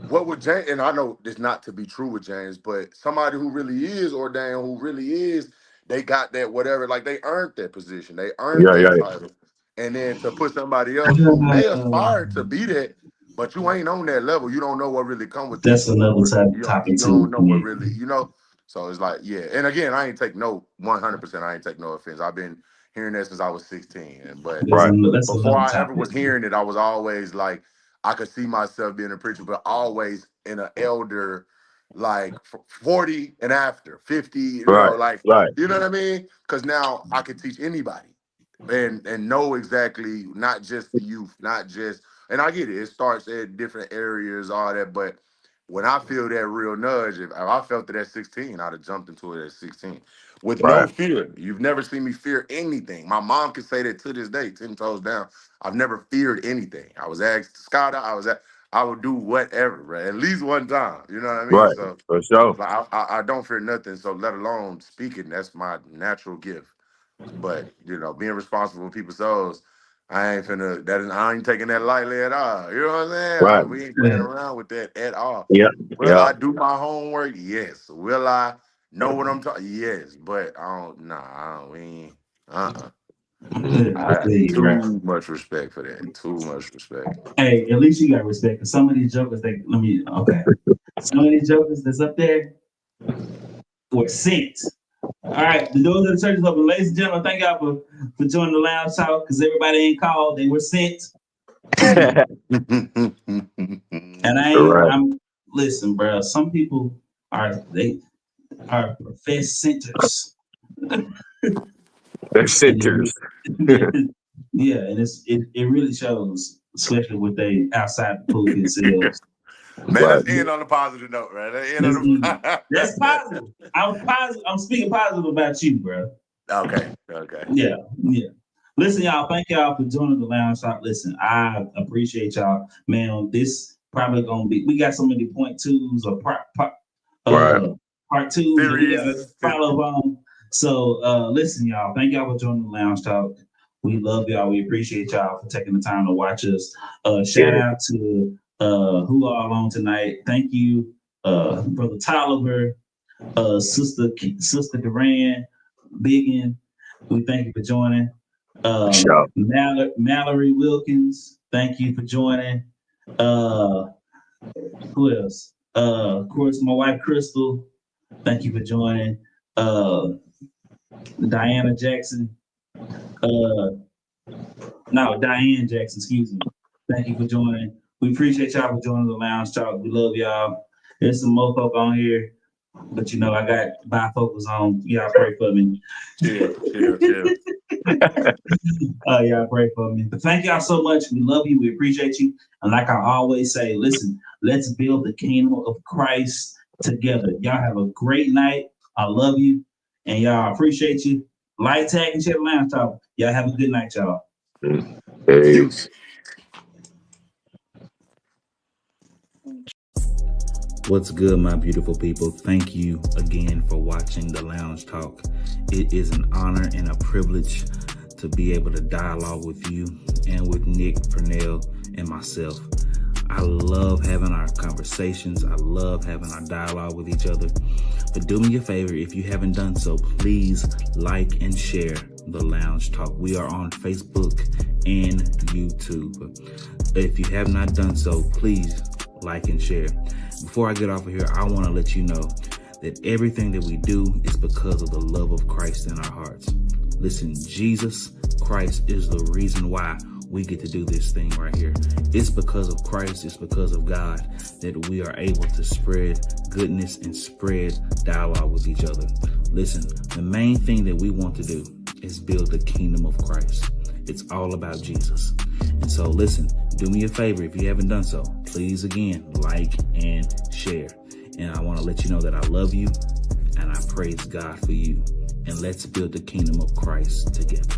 what would James, and I know this not to be true with James, but somebody who really is ordained, who really is, they got that whatever, like they earned that position, they earned Yeah. that Yeah. title. And then to put somebody else who may aspire to be that, but you ain't on that level, you don't know what really come with that. That's another You topic don't too. know what Yeah. really, you know. So it's like, yeah. And again, I ain't take no 100%. I ain't take no offense. I've been hearing that since I was 16. But Right. That's before another I ever topic. was hearing it, I was always like, I could see myself being a preacher, but always in an elder, like 40 and after, 50, you know, Right. like, Right. you know what I mean? Because now I can teach anybody and know exactly, not just the youth, not just, and I get it, it starts at different areas, all that, but when I feel that real nudge, if I felt it at 16, I'd have jumped into it at 16 with no Right. fear. You've never seen me fear anything. My mom can say that to this day, 10 toes down. I've never feared anything. I was asked to scout out. I would do whatever, right? At least one time. You know what I mean? Right. So For sure. like, I don't fear nothing. So let alone speaking, that's my natural gift. But you know, being responsible for people's souls, I ain't finna. I ain't taking that lightly at all. You know what I'm saying? Right. Like we ain't playing Yeah. around with that at all. Yeah. Will Yeah. I do my homework? Yes. Will I know what I'm talking? Yes. But I don't. Nah. I don't. We ain't. Mm-hmm. I I feel you, bro. too much respect for that. Too much respect. Hey, at least you got respect. Cause some of these jokers, okay. Some of these jokers that's up there were sent. All right, the doors of the church is open. Ladies and gentlemen, thank y'all for joining the lounge talk. Cause everybody ain't called, they were sent. And Right. I'm listen, bro. Some people they are professed centers. They're And centers. yeah, and it really shows, especially with they outside the pulpit selves. Man, Right. let's end on a positive note, right? Let's end That's, on a that's positive. I'm positive. I'm speaking positive about you, bro. Okay. Okay. Yeah, yeah. Listen, y'all. Thank y'all for joining the lounge talk. Listen, I appreciate y'all, man. This probably gonna be. We got so many point twos or Right. part twos that we gotta Series. follow on. So listen, y'all. Thank y'all for joining the lounge talk. We love y'all. We appreciate y'all for taking the time to watch us. Shout out to who all on tonight. Thank you, Brother Tolliver, Sister Duran, Biggin. We thank you for joining. Sure. Mallory Wilkins, thank you for joining. Who else? Of course, my wife Crystal, thank you for joining. Diana Jackson. Diane Jackson, excuse me. Thank you for joining. We appreciate y'all for joining the lounge talk. We love y'all. There's some more folk on here, but I got bifocals on. Y'all pray for me. Chill. Y'all pray for me. But thank y'all so much. We love you. We appreciate you. And like I always say, listen, let's build the kingdom of Christ together. Y'all have a great night. I love you. And y'all appreciate you. Light tag and share the lounge talk. Y'all have a good night, y'all. Peace. What's good, my beautiful people? Thank you again for watching the Lounge Talk. It is an honor and a privilege to be able to dialogue with you and with Nick, Pernell, and myself. I love having our conversations. I love having our dialogue with each other. But do me a favor, if you haven't done so, please like and share the Lounge Talk. We are on Facebook and YouTube. If you have not done so, please like and share. Before I get off of here, I want to let you know that everything that we do is because of the love of Christ in our hearts. Listen, Jesus Christ is the reason why we get to do this thing right here. It's because of Christ, it's because of God that we are able to spread goodness and spread dialogue with each other. Listen, the main thing that we want to do is build the kingdom of Christ. It's all about Jesus. And so listen, do me a favor. If you haven't done so, please again, like and share. And I want to let you know that I love you and I praise God for you. And let's build the kingdom of Christ together.